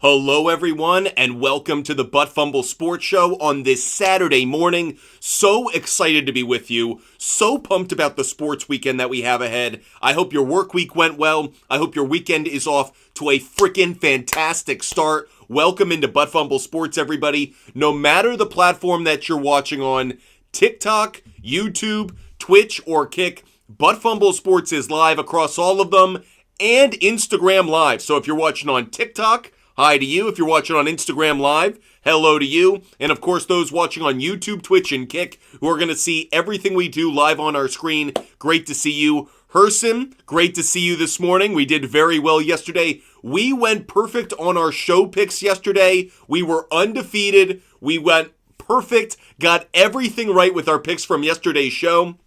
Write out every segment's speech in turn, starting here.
Hello everyone and welcome to the Butt Fumble Sports Show on this Saturday morning. So excited to be with you. So pumped about the sports weekend that we have ahead. I hope your work week went well. I hope your weekend is off to a freaking fantastic start. Welcome into Butt Fumble Sports, everybody. No matter the platform that you're watching on, TikTok, YouTube, Twitch, or Kick, Butt Fumble Sports is live across all of them and Instagram Live. So if you're watching on TikTok, hi to you. If you're watching on Instagram Live, hello to you. And of course, those watching on YouTube, Twitch, and Kick, who are going to see everything we do live on our screen. Great to see you. Herson, great to see you this morning. We did very well yesterday. We went perfect on our show picks yesterday. We were undefeated. We went perfect. Got everything right with our picks from yesterday's show.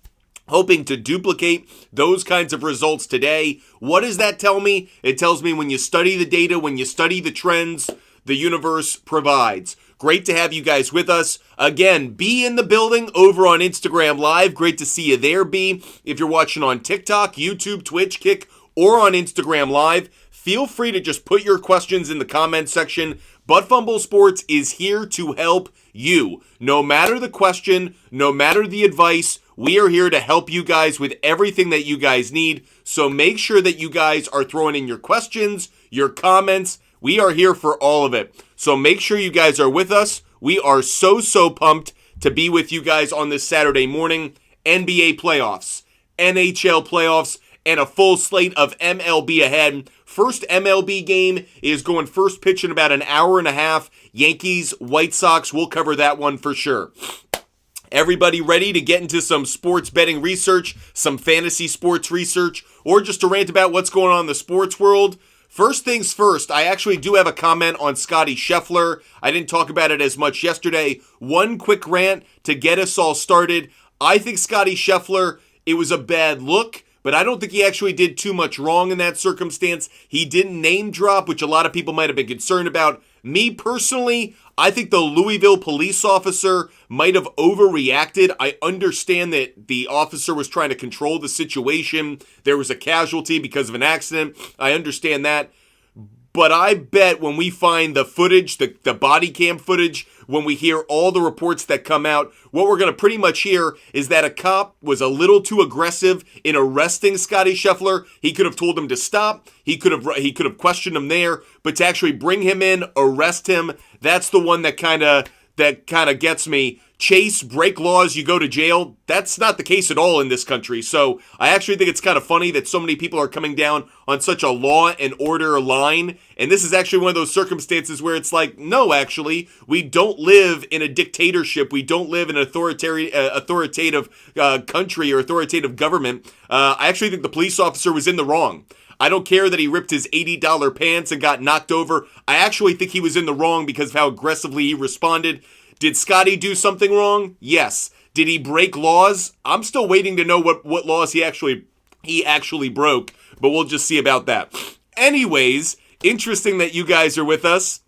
Hoping to duplicate those kinds of results today. What does that tell me? It tells me when you study the data, when you study the trends, the universe provides. Great to have you guys with us. Again, be in the building over on Instagram Live. Great to see you there, B. If you're watching on TikTok, YouTube, Twitch, Kick, or on Instagram Live, feel free to just put your questions in the comment section. Butt Fumble Sports is here to help you. No matter the question, no matter the advice, we are here to help you guys with everything that you guys need. So make sure that you guys are throwing in your questions, your comments. We are here for all of it. So make sure you guys are with us. We are so pumped to be with you guys on this Saturday morning. NBA playoffs, NHL playoffs, and a full slate of MLB ahead. First MLB game is going first pitch in about an hour and a half. Yankees, White Sox, we'll cover that one for sure. Everybody ready to get into some sports betting research, some fantasy sports research, or just to rant about what's going on in the sports world? First things first, I actually do have a comment on Scottie Scheffler. I didn't talk about it as much yesterday. One quick rant to get us all started. I think Scottie Scheffler, it was a bad look, but I don't think he actually did too much wrong in that circumstance. He didn't name drop, which a lot of people might have been concerned about. Me personally, I think the Louisville police officer might have overreacted. I understand that the officer was trying to control the situation. There was a casualty because of an accident. I understand that. But I bet when we find the footage, the body cam footage, when we hear all the reports that come out, what we're going to pretty much hear is that a cop was a little too aggressive in arresting Scottie Scheffler. He could have told him to stop. He could have questioned him there, but to actually bring him in, arrest him, that's the one that kind of gets me. Chase, break laws, you go to jail. That's not the case at all in this country. So I actually think it's kind of funny that so many people are coming down on such a law and order line. And this is actually one of those circumstances where it's like, no, actually, we don't live in a dictatorship. We don't live in an authoritative country or authoritative government. I actually think the police officer was in the wrong. I don't care that he ripped his $80 pants and got knocked over. I actually think he was in the wrong because of how aggressively he responded. Did Scottie do something wrong? Yes. Did he break laws? I'm still waiting to know what laws he actually broke, but we'll just see about that. Anyways, interesting that you guys are with us.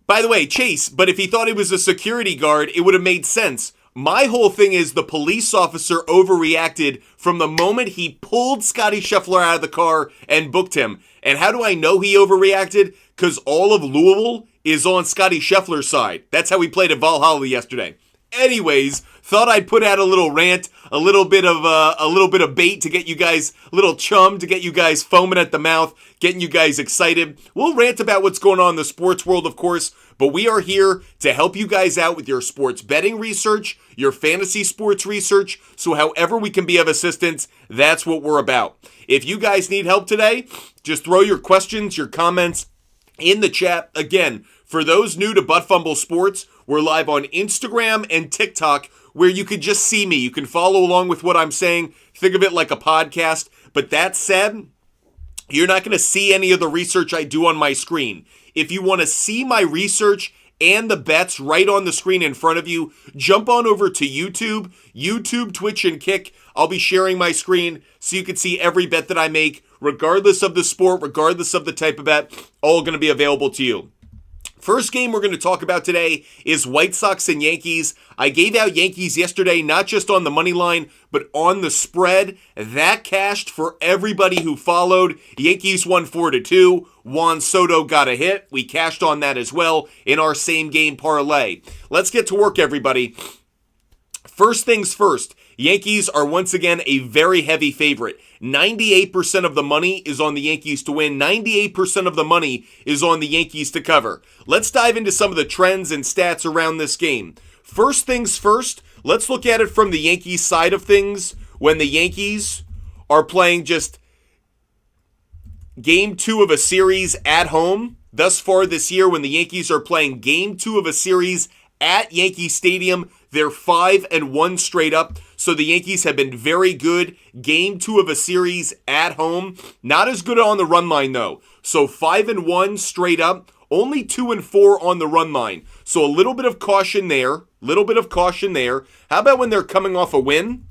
By the way, Chase, but if he thought he was a security guard, it would have made sense. My whole thing is the police officer overreacted from the moment he pulled Scottie Scheffler out of the car and booked him. And how do I know he overreacted? Because all of Louisville is on Scottie Scheffler's side. That's how we played at Valhalla yesterday. Anyways, thought I'd put out a little rant, a little bit of bait to get you guys, a little chum to get you guys foaming at the mouth, getting you guys excited. We'll rant about what's going on in the sports world, of course, but we are here to help you guys out with your sports betting research, your fantasy sports research. So however we can be of assistance, that's what we're about. If you guys need help today, just throw your questions, your comments in the chat. Again, for those new to Butt Fumble Sports, we're live on Instagram and TikTok where you can just see me. You can follow along with what I'm saying. Think of it like a podcast. But that said, you're not going to see any of the research I do on my screen. If you want to see my research and the bets right on the screen in front of you, jump on over to YouTube, Twitch, and Kick. I'll be sharing my screen so you can see every bet that I make, regardless of the sport, regardless of the type of bet, all going to be available to you. First game we're going to talk about today is White Sox and Yankees. I gave out Yankees yesterday, not just on the money line, but on the spread. That cashed for everybody who followed. Yankees won 4-2. Juan Soto got a hit. We cashed on that as well in our same game parlay. Let's get to work, everybody. First things first, Yankees are once again a very heavy favorite. 98% of the money is on the Yankees to win. 98% of the money is on the Yankees to cover. Let's dive into some of the trends and stats around this game. First things first, let's look at it from the Yankees side of things. When the Yankees are playing just game 2 of a series at home, thus far this year, when the Yankees are playing game 2 of a series at Yankee Stadium, they're 5-1 straight up. So the Yankees have been very good. Game 2 of a series at home. Not as good on the run line, though. So 5-1 straight up. Only 2-4 on the run line. So a little bit of caution there. How about when they're coming off a win?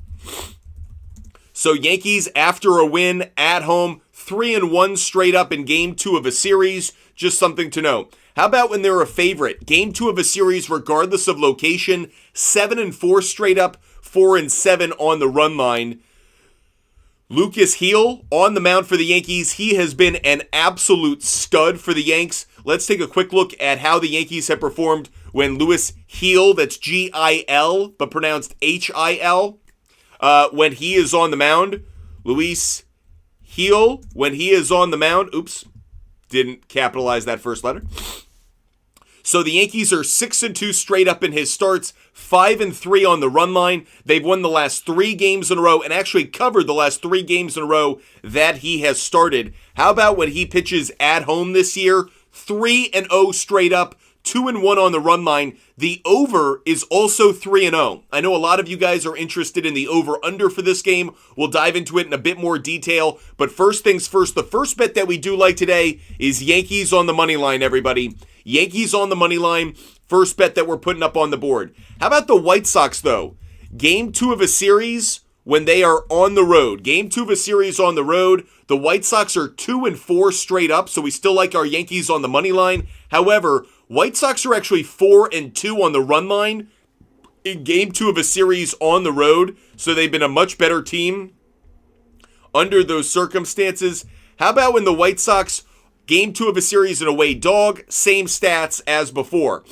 So Yankees, after a win at home, 3-1 straight up in game 2 of a series. Just something to note. How about when they're a favorite? Game 2 of a series, regardless of location, 7-4 straight up, 4-7 on the run line. Lucas Heel on the mound for the Yankees. He has been an absolute stud for the Yanks. Let's take a quick look at how the Yankees have performed when Luis Heel, that's G-I-L, but pronounced H-I-L, when he is on the mound. Luis Heel, when he is on the mound. Oops, didn't capitalize that first letter. So the Yankees are 6-2 straight up in his starts, 5-3 on the run line. They've won the last 3 games in a row and actually covered the last 3 games in a row that he has started. How about when he pitches at home this year? 3-0 straight up, 2-1 on the run line. The over is also 3-0. I know a lot of you guys are interested in the over-under for this game. We'll dive into it in a bit more detail. But first things first, the first bet that we do like today is Yankees on the money line, everybody. Yankees on the money line, first bet that we're putting up on the board. How about the White Sox, though? Game 2 of a series when they are on the road. Game 2 of a series on the road. The White Sox are 2-4 straight up, so we still like our Yankees on the money line. However, White Sox are actually 4-2 on the run line in game 2 of a series on the road, so they've been a much better team under those circumstances. How about when the White Sox, game 2 of a series, an away dog, same stats as before.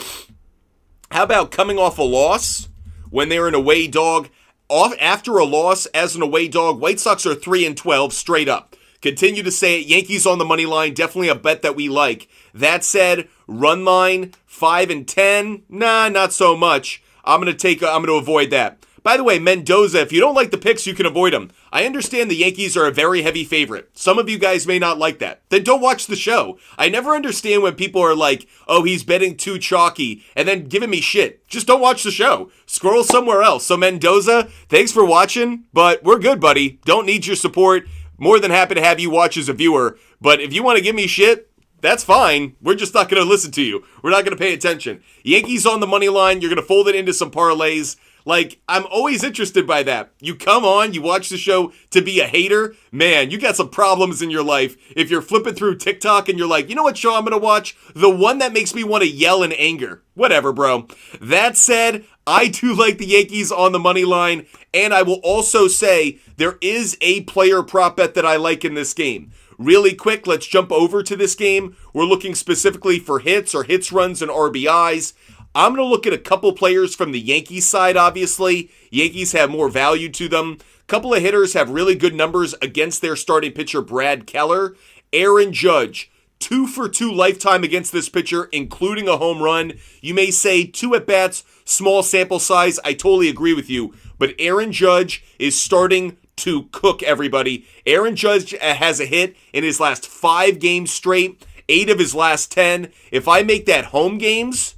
How about coming off a loss when they're an away dog? After a loss as an away dog, White Sox are 3-12 straight up. Continue to say it. Yankees on the money line, definitely a bet that we like. That said, run line 5-10, nah, not so much. I'm gonna avoid that. By the way, Mendoza, if you don't like the picks, you can avoid them. I understand the Yankees are a very heavy favorite. Some of you guys may not like that. Then don't watch the show. I never understand when people are like, oh, he's betting too chalky, and then giving me shit. Just don't watch the show. Scroll somewhere else. So Mendoza, thanks for watching, but we're good, buddy. Don't need your support. More than happy to have you watch as a viewer. But if you want to give me shit, that's fine. We're just not going to listen to you. We're not going to pay attention. Yankees on the money line. You're going to fold it into some parlays. Like, I'm always interested by that. You come on, you watch the show to be a hater. Man, you got some problems in your life. If you're flipping through TikTok and you're like, you know what show I'm going to watch? The one that makes me want to yell in anger. Whatever, bro. That said, I do like the Yankees on the money line. And I will also say there is a player prop bet that I like in this game. Really quick, let's jump over to this game. We're looking specifically for hits or hits, runs, and RBIs. I'm going to look at a couple players from the Yankees side, obviously. Yankees have more value to them. A couple of hitters have really good numbers against their starting pitcher, Brad Keller. Aaron Judge, 2 for 2 lifetime against this pitcher, including a home run. You may say 2 at-bats, small sample size. I totally agree with you. But Aaron Judge is starting to cook, everybody. Aaron Judge has a hit in his last 5 games straight, 8 of his last 10. If I make that home games,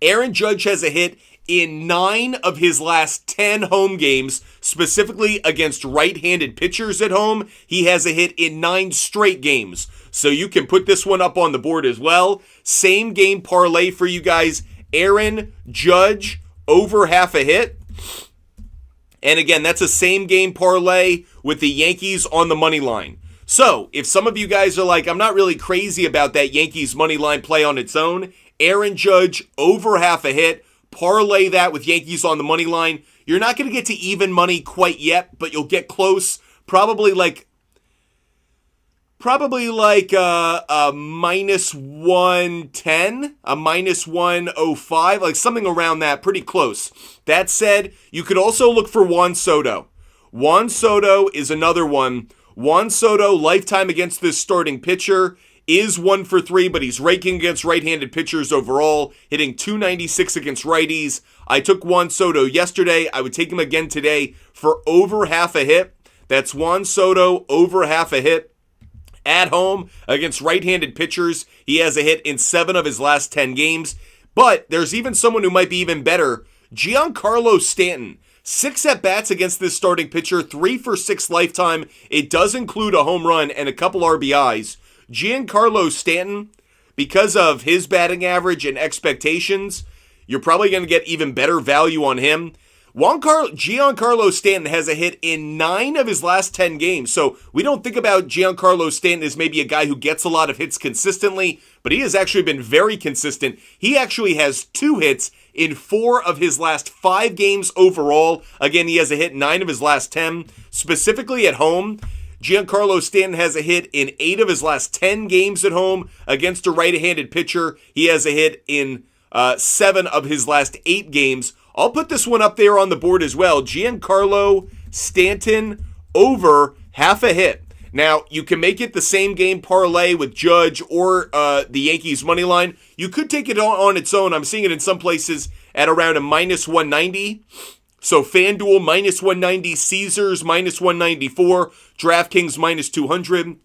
Aaron Judge has a hit in 9 of his last 10 home games, specifically against right-handed pitchers at home. He has a hit in 9 straight games. So you can put this one up on the board as well. Same game parlay for you guys. Aaron Judge over half a hit. And again, that's a same game parlay with the Yankees on the money line. So, if some of you guys are like, I'm not really crazy about that Yankees money line play on its own, Aaron Judge over half a hit, parlay that with Yankees on the money line. You're not going to get to even money quite yet, but you'll get close. Probably like a minus 110, a minus 105, like something around that, pretty close. That said, you could also look for Juan Soto. Juan Soto is another one. Juan Soto, lifetime against this starting pitcher, is 1 for 3, but he's raking against right-handed pitchers overall, hitting .296 against righties. I took Juan Soto yesterday. I would take him again today for over half a hit. That's Juan Soto over half a hit. At home against right-handed pitchers, he has a hit in 7 of his last 10 games. But there's even someone who might be even better, Giancarlo Stanton. 6 at-bats against this starting pitcher, 3 for 6 lifetime. It does include a home run and a couple RBIs. Giancarlo Stanton, because of his batting average and expectations, you're probably going to get even better value on him. Giancarlo Stanton has a hit in 9 of his last 10 games. So we don't think about Giancarlo Stanton as maybe a guy who gets a lot of hits consistently, but he has actually been very consistent. He actually has 2 hits in 4 of his last 5 games overall. Again, he has a hit in 9 of his last 10. Specifically at home, Giancarlo Stanton has a hit in 8 of his last 10 games at home against a right-handed pitcher. He has a hit in 7 of his last 8 games. I'll put this one up there on the board as well. Giancarlo Stanton over half a hit. Now, you can make it the same game parlay with Judge or the Yankees money line. You could take it on its own. I'm seeing it in some places at around a minus 190. So FanDuel minus 190, Caesars minus 194, DraftKings minus 200.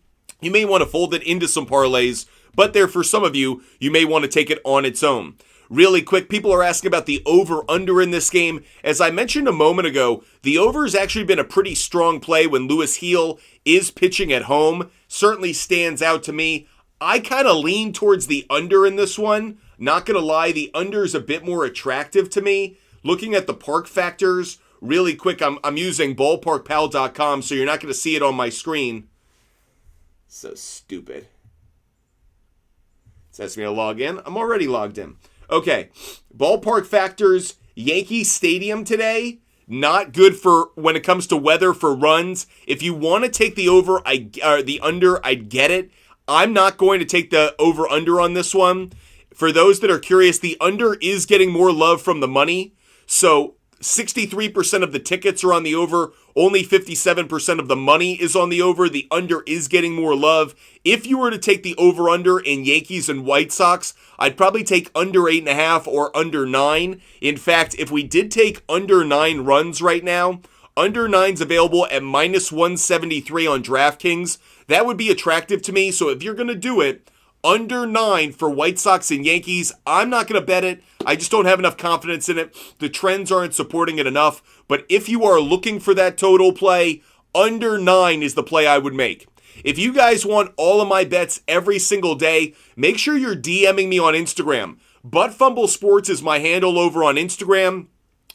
You may want to fold it into some parlays, but there for some of you, you may want to take it on its own. Really quick, people are asking about the over-under in this game. As I mentioned a moment ago, the over has actually been a pretty strong play when Lewis Heel is pitching at home. Certainly stands out to me. I kind of lean towards the under in this one. Not going to lie, the under is a bit more attractive to me. Looking at the park factors, really quick, I'm using ballparkpal.com, so you're not going to see it on my screen. So stupid. It says me to log in. I'm already logged in. Okay, ballpark factors, Yankee Stadium today, not good for when it comes to weather for runs. If you want to take the over, the under, I'd get it. I'm not going to take the over-under on this one. For those that are curious, the under is getting more love from the money. So 63% of the tickets are on the over. Only 57% of the money is on the over. The under is getting more love. If you were to take the over-under in Yankees and White Sox, I'd probably take under 8.5 or under 9. In fact, if we did take under 9 runs right now, under 9's available at minus 173 on DraftKings. That would be attractive to me. So if you're going to do it, under 9 for White Sox and Yankees, I'm not going to bet it. I just don't have enough confidence in it. The trends aren't supporting it enough. But if you are looking for that total play, under 9 is the play I would make. If you guys want all of my bets every single day, make sure you're DMing me on Instagram. Butt Fumble Sports is my handle over on Instagram.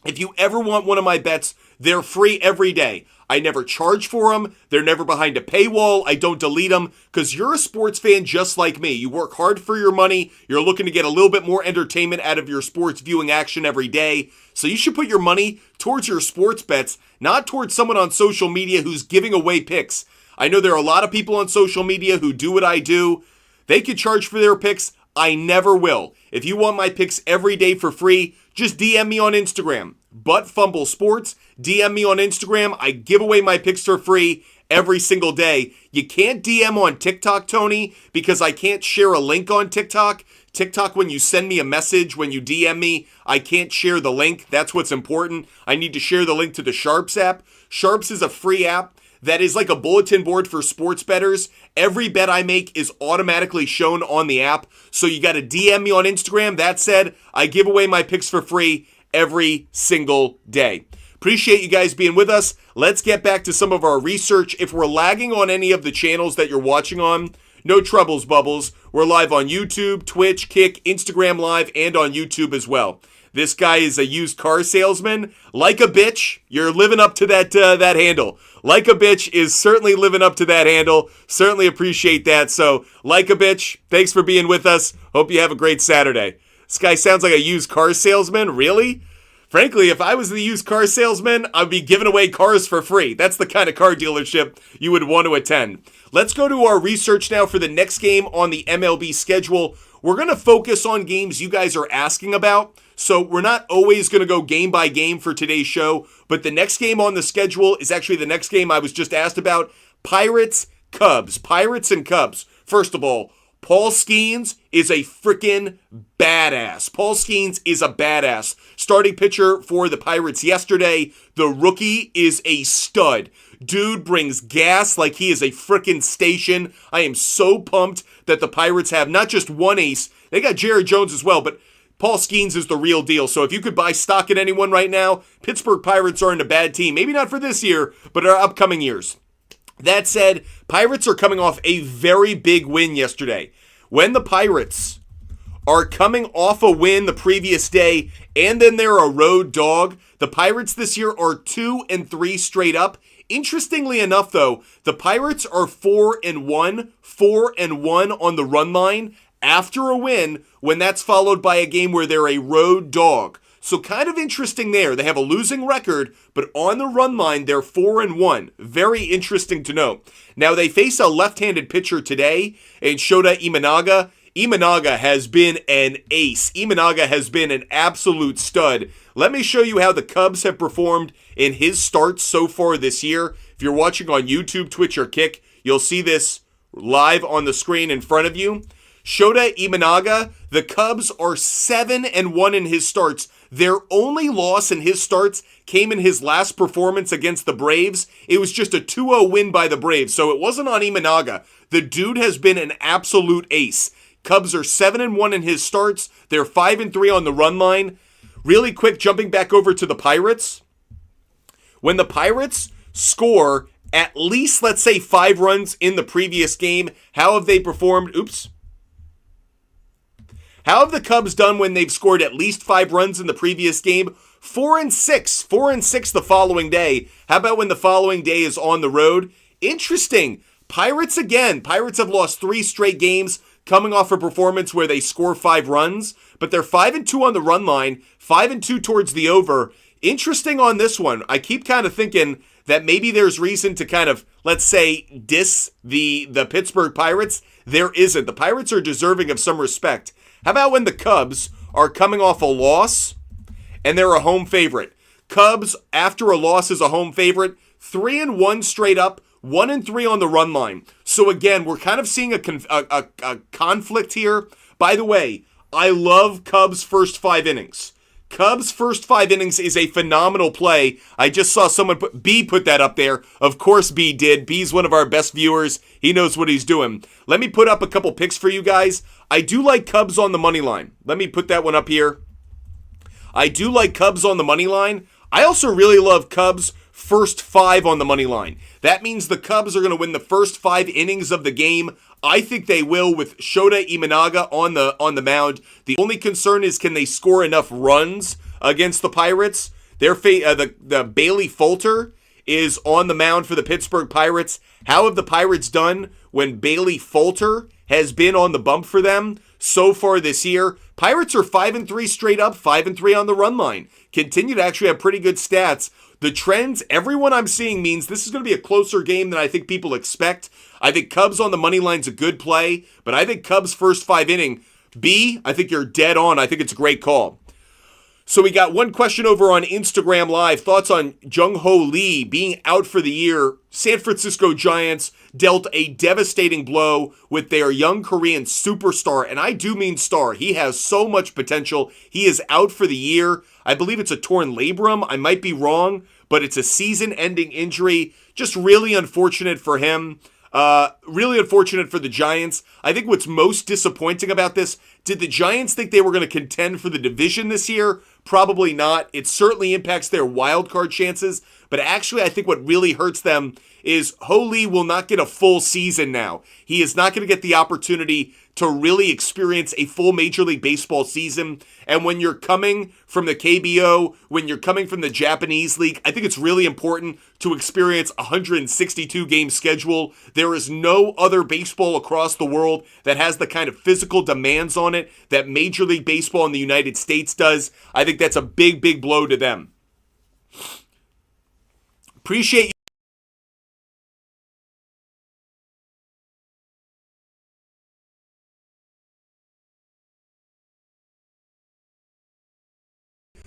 If you ever want one of my bets, they're free every day. I never charge for them. They're never behind a paywall. I don't delete them because you're a sports fan just like me. You work hard for your money. You're looking to get a little bit more entertainment out of your sports viewing action every day. So you should put your money towards your sports bets, not towards someone on social media who's giving away picks. I know there are a lot of people on social media who do what I do. They could charge for their picks. I never will. If you want my picks every day for free, just DM me on Instagram. Butt Fumble Sports. DM me on Instagram. I give away my picks for free every single day. You can't DM on TikTok, Tony, because I can't share a link on TikTok. TikTok, when you send me a message, when you DM me, I can't share the link. That's what's important. I need to share the link to the SHARPZ app. SHARPZ is a free app that is like a bulletin board for sports bettors. Every bet I make is automatically shown on the app. So you got to DM me on Instagram. That said, I give away my picks for free every single day. Appreciate you guys being with us. Let's get back to some of our research. If we're lagging on any of the channels that you're watching on, no troubles, Bubbles. We're live on YouTube, Twitch, Kick, Instagram Live, and on YouTube as well. This guy is a used car salesman. Like a bitch, you're living up to that handle. Like a bitch is certainly living up to that handle. Certainly appreciate that. So, like a bitch, thanks for being with us. Hope you have a great Saturday. This guy sounds like a used car salesman. Really? Frankly, if I was the used car salesman, I'd be giving away cars for free. That's the kind of car dealership you would want to attend. Let's go to our research now for the next game on the MLB schedule. We're going to focus on games you guys are asking about. So we're not always going to go game by game for today's show, but the next game on the schedule is actually the next game I was just asked about. Pirates, Cubs. Pirates and Cubs. First of all, Paul Skeens is a freaking badass. Paul Skeens is a badass. Starting pitcher for the Pirates yesterday. The rookie is a stud. Dude brings gas like he is a freaking station. I am so pumped that the Pirates have not just one ace. They got Jared Jones as well, but Paul Skeens is the real deal. So if you could buy stock in anyone right now, Pittsburgh Pirates aren't a bad team. Maybe not for this year, but our upcoming years. That said, Pirates are coming off a very big win yesterday. When the Pirates are coming off a win the previous day, and then they're a road dog, the Pirates this year are 2-3 straight up. Interestingly enough, though, the Pirates are 4-1 on the run line after a win, when that's followed by a game where they're a road dog. So kind of interesting there. They have a losing record, but on the run line, they're 4-1. Very interesting to note. Now, they face a left-handed pitcher today in Shota Imanaga. Imanaga has been an ace. Imanaga has been an absolute stud. Let me show you how the Cubs have performed in his starts so far this year. If you're watching on YouTube, Twitch, or Kick, you'll see this live on the screen in front of you. Shota Imanaga, the Cubs are 7-1 in his starts. Their only loss in his starts came in his last performance against the Braves. It was just a 2-0 win by the Braves, so it wasn't on Imanaga. The dude has been an absolute ace. Cubs are 7-1 in his starts. They're 5-3 on the run line. Really quick, jumping back over to the Pirates. When the Pirates score at least, let's say, 5 runs in the previous game, how have they performed? How have the Cubs done when they've scored at least 5 runs in the previous game? 4-6. 4-6 the following day. How about when the following day is on the road? Interesting. Pirates again. Pirates have lost 3 straight games coming off a performance where they score 5 runs, but they're 5-2 on the run line, 5-2 towards the over. Interesting on this one. I keep kind of thinking that maybe there's reason to kind of, let's say, diss the Pittsburgh Pirates. There isn't. The Pirates are deserving of some respect. How about when the Cubs are coming off a loss and they're a home favorite? Cubs, after a loss, is a home favorite. 3-1 straight up, 1-3 on the run line. So again, we're kind of seeing a conflict here. By the way, I love Cubs' first 5 innings. Cubs' first 5 innings is a phenomenal play. I just saw someone put that up there. Of course B did. B's one of our best viewers. He knows what he's doing. Let me put up a couple picks for you guys. I do like Cubs on the money line. Let me put that one up here. I do like Cubs on the money line. I also really love Cubs first 5 on the money line. That means the Cubs are going to win the first 5 innings of the game. I think they will with Shota Imanaga on the mound. The only concern is, can they score enough runs against the Pirates? The Bailey Falter is on the mound for the Pittsburgh Pirates. How have the Pirates done when Bailey Falter has been on the bump for them so far this year? Pirates are 5-3 straight up, 5-3 on the run line. Continue to actually have pretty good stats. The trends, everyone I'm seeing, means this is going to be a closer game than I think people expect. I think Cubs on the money line's a good play, but I think Cubs first 5 inning. B, I think you're dead on. I think it's a great call. So we got one question over on Instagram Live. Thoughts on Jung-Ho Lee being out for the year? San Francisco Giants dealt a devastating blow with their young Korean superstar, and I do mean star. He has so much potential. He is out for the year. I believe it's a torn labrum. I might be wrong, but it's a season-ending injury. Just really unfortunate for him. Really unfortunate for the Giants. I think what's most disappointing about this, Did the Giants think they were going to contend for the division this year? Probably not. It certainly impacts their wild card chances, but actually I think what really hurts them is Holy will not get a full season now. He is not going to get the opportunity to really experience a full Major League Baseball season. And when you're coming from the KBO, when you're coming from the Japanese League, I think it's really important to experience a 162 game schedule. There is no other baseball across the world that has the kind of physical demands on it that Major League Baseball in the United States does. I think that's a big, big blow to them. Appreciate you.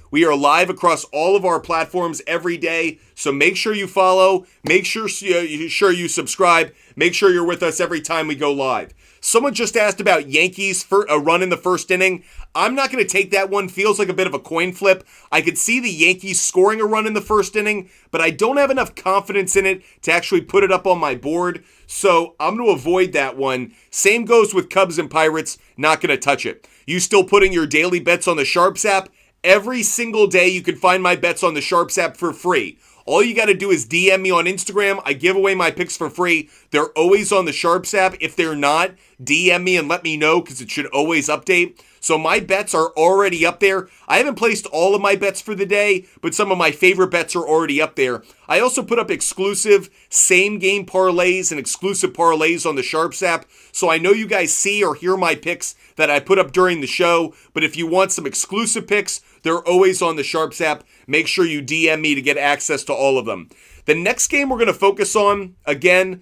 We are live across all of our platforms every day, so make sure you follow, make sure you subscribe, make sure you're with us every time we go live. Someone just asked about Yankees for a run in the first inning. I'm not going to take that one. Feels like a bit of a coin flip. I could see the Yankees scoring a run in the first inning, but I don't have enough confidence in it to actually put it up on my board, so I'm going to avoid that one. Same goes with Cubs and Pirates. Not going to touch it. You still putting your daily bets on the SHARPZ app? Every single day you can find my bets on the SHARPZ app for free. All you got to do is DM me on Instagram. I give away my picks for free. They're always on the SHARPZ app. If they're not, DM me and let me know because it should always update. So my bets are already up there. I haven't placed all of my bets for the day, but some of my favorite bets are already up there. I also put up exclusive same game parlays and exclusive parlays on the SHARPZ app. So I know you guys see or hear my picks that I put up during the show, but if you want some exclusive picks, they're always on the SHARPZ app. Make sure you DM me to get access to all of them. The next game we're going to focus on, again,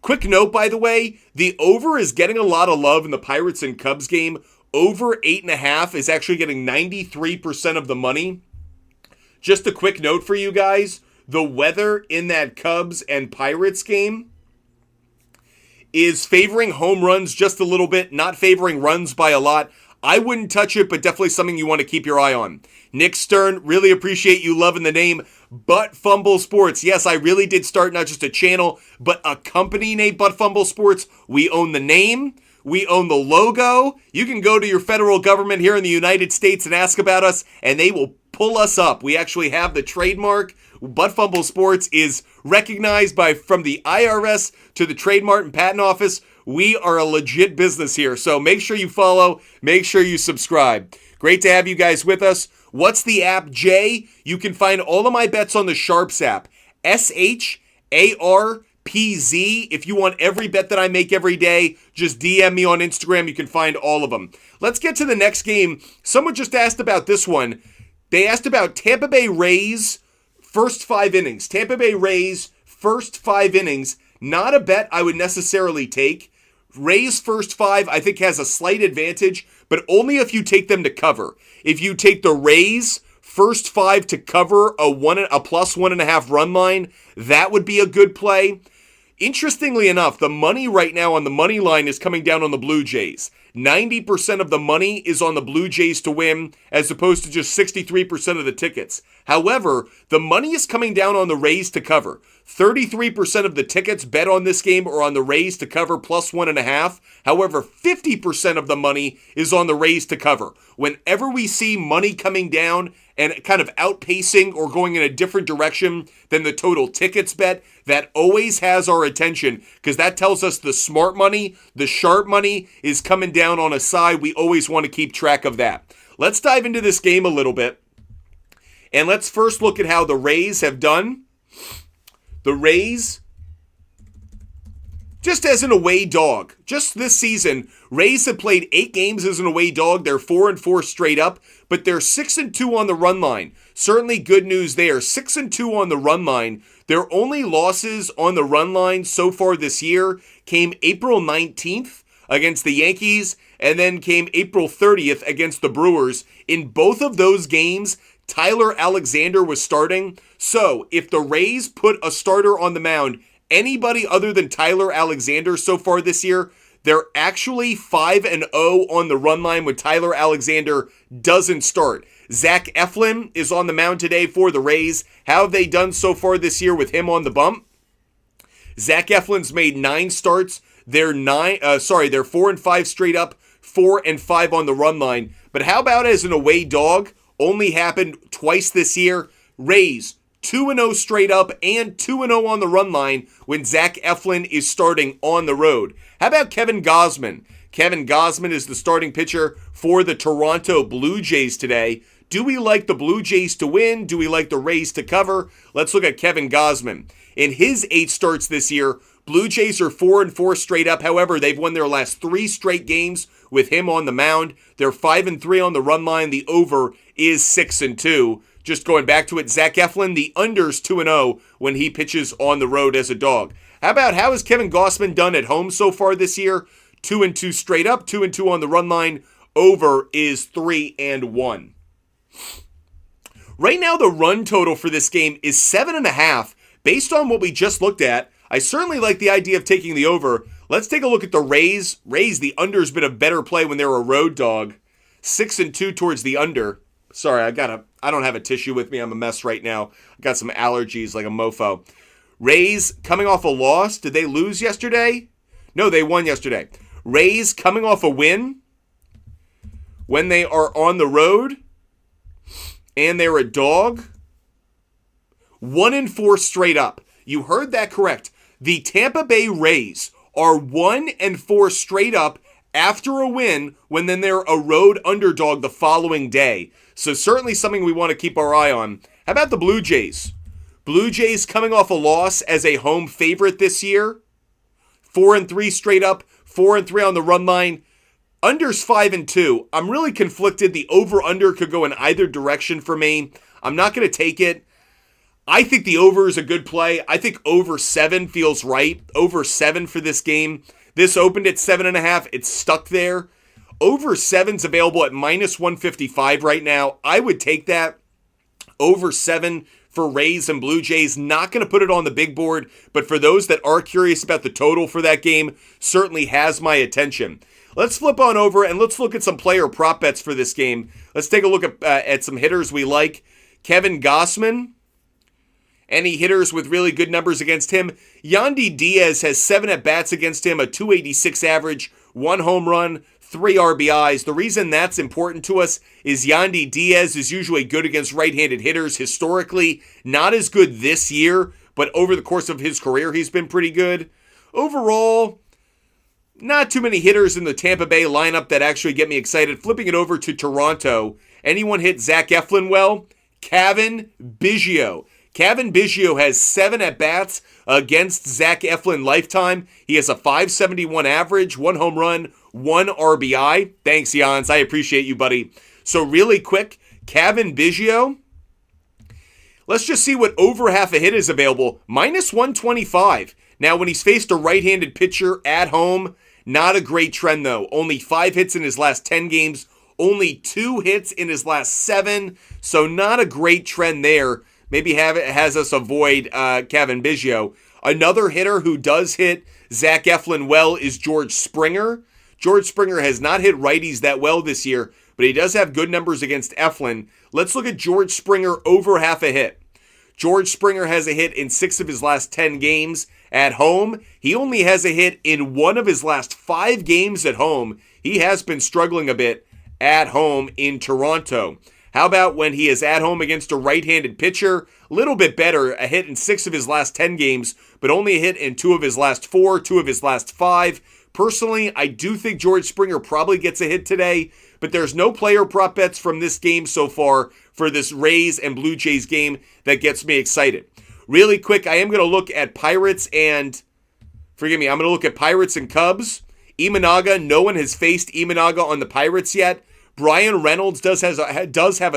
quick note by the way, the over is getting a lot of love in the Pirates and Cubs game. Over 8.5 is actually getting 93% of the money. Just a quick note for you guys, the weather in that Cubs and Pirates game is favoring home runs just a little bit, not favoring runs by a lot. I wouldn't touch it, but definitely something you want to keep your eye on. Nick Stern, really appreciate you loving the name Butt Fumble Sports. Yes, I really did start not just a channel, but a company named Butt Fumble Sports. We own the name. We own the logo. You can go to your federal government here in the United States and ask about us, and they will pull us up. We actually have the trademark. Butt Fumble Sports is recognized from the IRS to the Trademark and Patent Office. We are a legit business here, so make sure you follow, make sure you subscribe. Great to have you guys with us. What's the app, Jay? You can find all of my bets on the SHARPZ app. SHARPZ. If you want every bet that I make every day, just DM me on Instagram. You can find all of them. Let's get to the next game. Someone just asked about this one. They asked about Tampa Bay Rays first 5 innings. Tampa Bay Rays first 5 innings. Not a bet I would necessarily take. Rays first 5 I think has a slight advantage, but only if you take them to cover. If you take the Rays first 5 to cover a plus 1.5 run line, that would be a good play. Interestingly enough, the money right now on the money line is coming down on the Blue Jays. 90% of the money is on the Blue Jays to win, as opposed to just 63% of the tickets. However, the money is coming down on the Rays to cover. 33% of the tickets bet on this game are on the Rays to cover plus 1.5. However, 50% of the money is on the Rays to cover. Whenever we see money coming down and kind of outpacing or going in a different direction than the total tickets bet, that always has our attention, because that tells us the smart money, the sharp money is coming down on a side. We always want to keep track of that. Let's dive into this game a little bit. And let's first look at how the Rays have done. The Rays, just as an away dog, just this season, Rays have played 8 games as an away dog. They're 4-4 straight up, but they're 6-2 on the run line. Certainly good news there. 6-2 on the run line. Their only losses on the run line so far this year came April 19th against the Yankees, and then came April 30th against the Brewers. In both of those games, Tyler Alexander was starting. So if the Rays put a starter on the mound, anybody other than Tyler Alexander so far this year, they're actually 5-0 on the run line when Tyler Alexander doesn't start. Zach Eflin is on the mound today for the Rays. How have they done so far this year with him on the bump? Zach Eflin's made 9 starts. They're 4-5 straight up, 4-5 on the run line. But how about as an away dog? Only happened twice this year. Rays 2-0 straight up and 2-0 on the run line when Zach Eflin is starting on the road. How about Kevin Gausman? Kevin Gausman is the starting pitcher for the Toronto Blue Jays today. Do we like the Blue Jays to win? Do we like the Rays to cover? Let's look at Kevin Gausman. In his 8 starts this year, Blue Jays are 4-4 straight up. However, they've won their last 3 straight games with him on the mound. They're 5-3 on the run line. The over is 6-2. Just going back to it, Zach Eflin, the under's 2-0 when he pitches on the road as a dog. How has Kevin Gausman done at home so far this year? 2-2 straight up, 2-2 on the run line. Over is 3-1. Right now, the run total for this game is 7.5. Based on what we just looked at, I certainly like the idea of taking the over. Let's take a look at the Rays. Rays, the under's been a better play when they're a road dog. 6-2 towards the under. Sorry, I don't have a tissue with me. I'm a mess right now. I got some allergies like a mofo. Rays coming off a loss. Did they lose yesterday? No, they won yesterday. Rays coming off a win when they are on the road and they're a dog. 1-4 straight up. You heard that correct. The Tampa Bay Rays are 1-4 straight up after a win when then they're a road underdog the following day. So certainly something we want to keep our eye on. How about the Blue Jays? Blue Jays coming off a loss as a home favorite this year. 4-3 straight up, 4-3 on the run line. Under's 5-2. I'm really conflicted. The over-under could go in either direction for me. I'm not going to take it. I think the over is a good play. I think over 7 feels right. Over 7 for this game. This opened at 7.5. It's stuck there. Over 7's available at -155 right now. I would take that. Over 7 for Rays and Blue Jays. Not going to put it on the big board, but for those that are curious about the total for that game, certainly has my attention. Let's flip on over and let's look at some player prop bets for this game. Let's take a look at some hitters we like. Kevin Gausman. Any hitters with really good numbers against him? Yandy Diaz has 7 at-bats against him, a .286 average, 1 home run, 3 RBIs. The reason that's important to us is Yandy Diaz is usually good against right-handed hitters historically. Not as good this year, but over the course of his career, he's been pretty good. Overall, not too many hitters in the Tampa Bay lineup that actually get me excited. Flipping it over to Toronto. Anyone hit Zach Eflin well? Cavan Biggio. Cavan Biggio has 7 at-bats against Zach Eflin lifetime. He has a .571 average, 1 home run, 1 RBI. Thanks, Jans. I appreciate you, buddy. So really quick, Cavan Biggio. Let's just see what over half a hit is available. -125. Now, when he's faced a right-handed pitcher at home, not a great trend, though. Only 5 hits in his last 10 games. Only 2 hits in his last 7. So not a great trend there. Maybe has us avoid Cavan Biggio. Another hitter who does hit Zach Eflin well is George Springer. George Springer has not hit righties that well this year, but he does have good numbers against Eflin. Let's look at George Springer over half a hit. George Springer has a hit in 6 of his last 10 games at home. He only has a hit in 1 of his last 5 games at home. He has been struggling a bit at home in Toronto. How about when he is at home against a right-handed pitcher? A little bit better, a hit in 6 of his last 10 games, but only a hit in 2 of his last 4, 2 of his last 5. Personally, I do think George Springer probably gets a hit today, but there's no player prop bets from this game so far for this Rays and Blue Jays game that gets me excited. Really quick, I am going to look at Pirates and Cubs. Imanaga, no one has faced Imanaga on the Pirates yet. Brian Reynolds does have a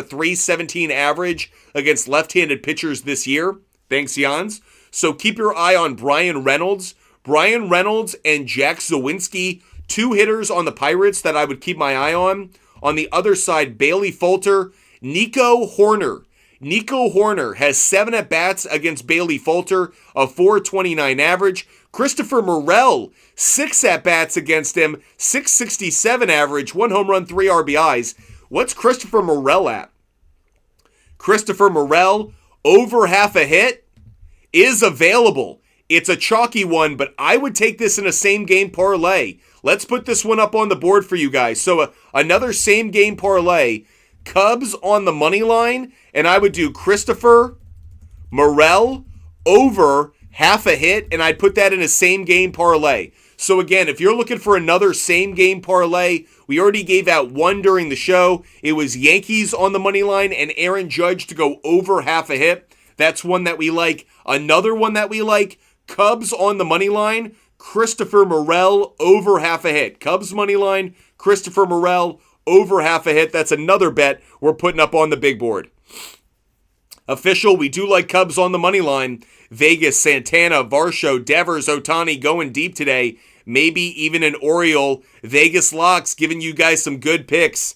.317 average against left-handed pitchers this year. Thanks, Jans. So keep your eye on Brian Reynolds. Brian Reynolds and Jack Zawinski, 2 hitters on the Pirates that I would keep my eye on. On the other side, Bailey Falter, Nico Horner. Nico Horner has 7 at-bats against Bailey Falter, a .429 average. Christopher Morel, 6 at-bats against him, .667 average, 1 home run, 3 RBIs. What's Christopher Morel at? Christopher Morel, over half a hit, is available. It's a chalky one, but I would take this in a same-game parlay. Let's put this one up on the board for you guys. So another same game parlay. Cubs on the money line, and I would do Christopher Morel over half a hit, and I'd put that in a same game parlay. So again, if you're looking for another same game parlay, we already gave out one during the show. It was Yankees on the money line and Aaron Judge to go over half a hit. That's one that we like. Another one that we like, Cubs on the money line, Christopher Morel over half a hit. Cubs money line, Christopher Morel over half a hit. That's another bet we're putting up on the big board. Official, we do like Cubs on the money line. Vegas, Santana, Varsho, Devers, Ohtani going deep today. Maybe even an Oriole. Vegas locks giving you guys some good picks.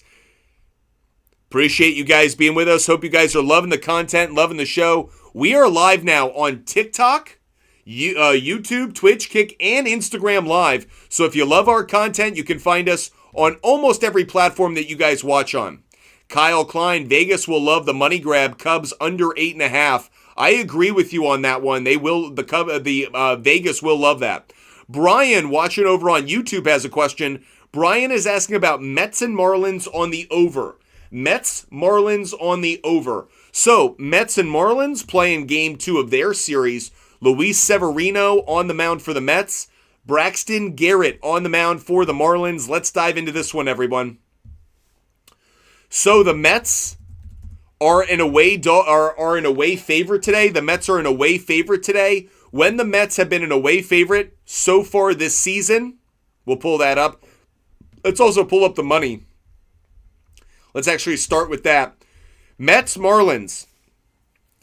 Appreciate you guys being with us. Hope you guys are loving the content, loving the show. We are live now on TikTok, YouTube, Twitch, Kick, and Instagram Live. So if you love our content, you can find us on almost every platform that you guys watch on. Kyle Klein, Vegas will love the money grab. Cubs under 8.5. I agree with you on that one. They will. Vegas will love that. Brian, watching over on YouTube, has a question. Brian is asking about Mets and Marlins on the over. Mets, Marlins on the over. So, Mets and Marlins playing game 2 of their series. Luis Severino on the mound for the Mets. Braxton Garrett on the mound for the Marlins. Let's dive into this one, everyone. So, the Mets are an away favorite today. The Mets are an away favorite today. When the Mets have been an away favorite so far this season, we'll pull that up. Let's also pull up the money. Let's actually start with that. Mets, Marlins.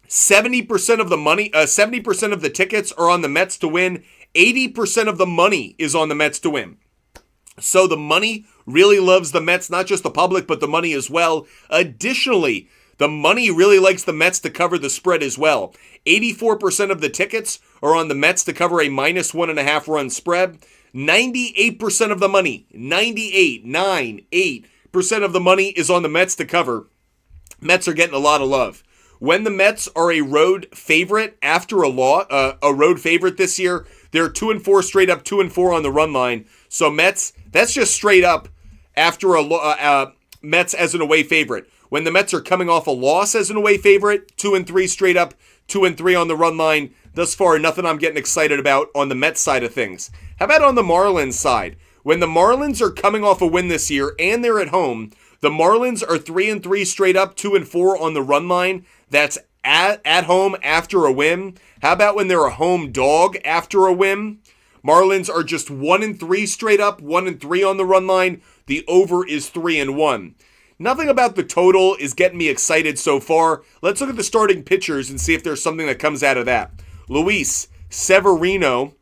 70% of the money, 70% of the tickets are on the Mets to win. 80% of the money is on the Mets to win. So the money really loves the Mets, not just the public, but the money as well. Additionally, the money really likes the Mets to cover the spread as well. 84% of the tickets are on the Mets to cover a minus 1.5 run spread. 98% of the money, 98% of the money is on the Mets to cover. Mets are getting a lot of love. When the Mets are a road favorite after a road favorite this year, they're 2-4 straight up, 2-4 on the run line. So Mets, that's just straight up after Mets as an away favorite. When the Mets are coming off a loss as an away favorite, 2-3 straight up, 2-3 on the run line. Thus far, nothing I'm getting excited about on the Mets side of things. How about on the Marlins side? When the Marlins are coming off a win this year and they're at home, the Marlins are 3-3 straight up, 2-4 on the run line. That's at home after a win. How about when they're a home dog after a win? Marlins are just 1-3 straight up, 1-3 on the run line. The over is 3-1. Nothing about the total is getting me excited so far. Let's look at the starting pitchers and see if there's something that comes out of that. Luis Severino.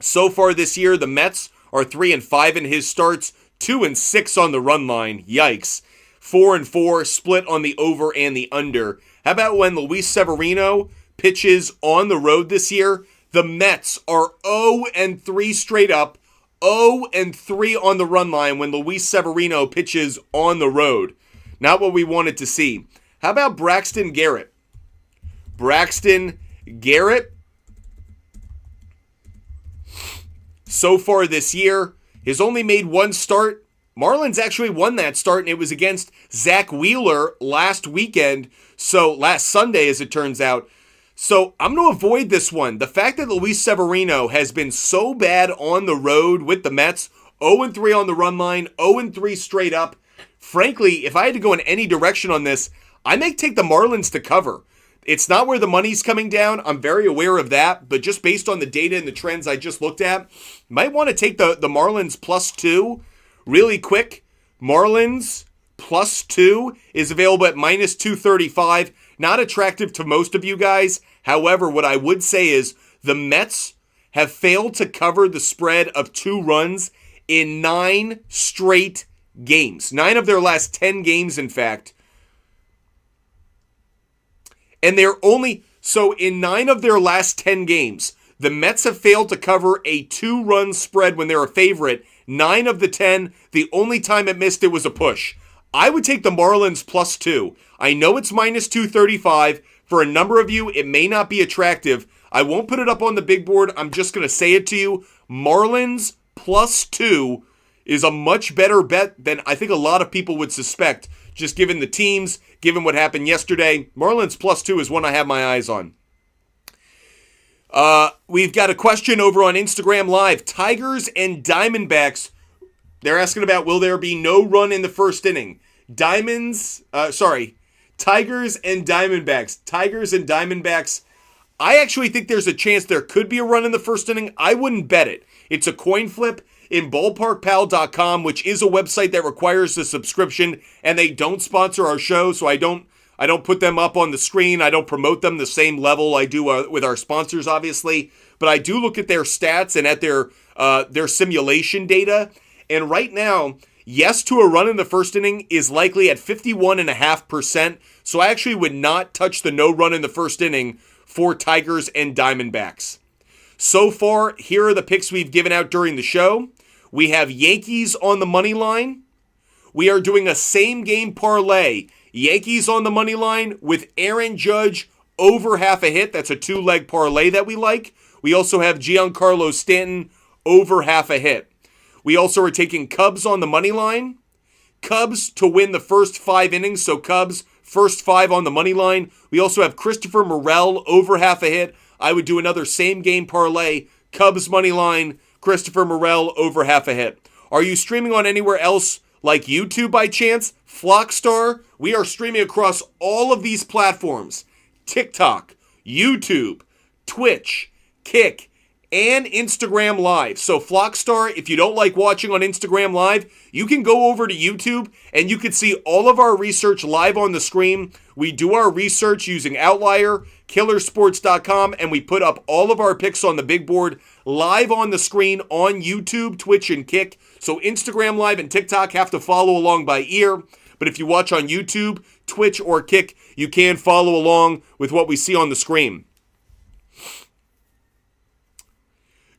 So far this year, the Mets are 3-5 in his starts, 2-6 on the run line. Yikes. 4-4 split on the over and the under. How about when Luis Severino pitches on the road this year? The Mets are 0-3 straight up, 0-3 on the run line when Luis Severino pitches on the road. Not what we wanted to see. How about Braxton Garrett? Braxton Garrett, so far this year, has only made one start. Marlins actually won that start, and it was against Zach Wheeler last weekend. So last Sunday, as it turns out. So I'm going to avoid this one. The fact that Luis Severino has been so bad on the road with the Mets, 0-3 on the run line, 0-3 straight up. Frankly, if I had to go in any direction on this, I may take the Marlins to cover. It's not where the money's coming down. I'm very aware of that. But just based on the data and the trends I just looked at, might want to take the Marlins +2 really quick. Marlins +2 is available at minus 235. Not attractive to most of you guys. However, what I would say is the Mets have failed to cover the spread of 2 runs in 9 straight games. 9 of their last 10 games, in fact. And so in 9 of their last 10 games, the Mets have failed to cover a 2-run spread when they're a favorite. 9 of the 10, the only time it missed it was a push. I would take the Marlins +2. I know it's minus 235. For a number of you, it may not be attractive. I won't put it up on the big board. I'm just going to say it to you. Marlins +2 is a much better bet than I think a lot of people would suspect, just given the teams, given what happened yesterday. Marlins +2 is one I have my eyes on. We've got a question over on Instagram Live. Tigers and Diamondbacks, they're asking about, will there be no run in the first inning? Tigers and Diamondbacks. Tigers and Diamondbacks. I actually think there's a chance there could be a run in the first inning. I wouldn't bet it. It's a coin flip in ballparkpal.com, which is a website that requires a subscription, and they don't sponsor our show, so I don't put them up on the screen. I don't promote them the same level I do with our sponsors, obviously. But I do look at their stats and at their simulation data. And right now, yes to a run in the first inning is likely at 51.5%. So I actually would not touch the no run in the first inning for Tigers and Diamondbacks. So far, here are the picks we've given out during the show. We have Yankees on the money line. We are doing a same game parlay. Yankees on the money line with Aaron Judge over half a hit. That's a 2-leg parlay that we like. We also have Giancarlo Stanton over half a hit. We also are taking Cubs on the money line. Cubs to win the first 5 innings, so Cubs first 5 on the money line. We also have Christopher Morel over half a hit. I would do another same game parlay. Cubs money line, Christopher Morel over half a hit. Are you streaming on anywhere else like YouTube by chance? Flockstar? We are streaming across all of these platforms. TikTok, YouTube, Twitch, Kick, and Instagram Live. So Flockstar, if you don't like watching on Instagram Live, you can go over to YouTube and you can see all of our research live on the screen. We do our research using Outlier, killersports.com, and we put up all of our picks on the big board live on the screen on YouTube, Twitch, and Kick. So Instagram Live and TikTok have to follow along by ear. But if you watch on YouTube, Twitch, or Kick, you can follow along with what we see on the screen.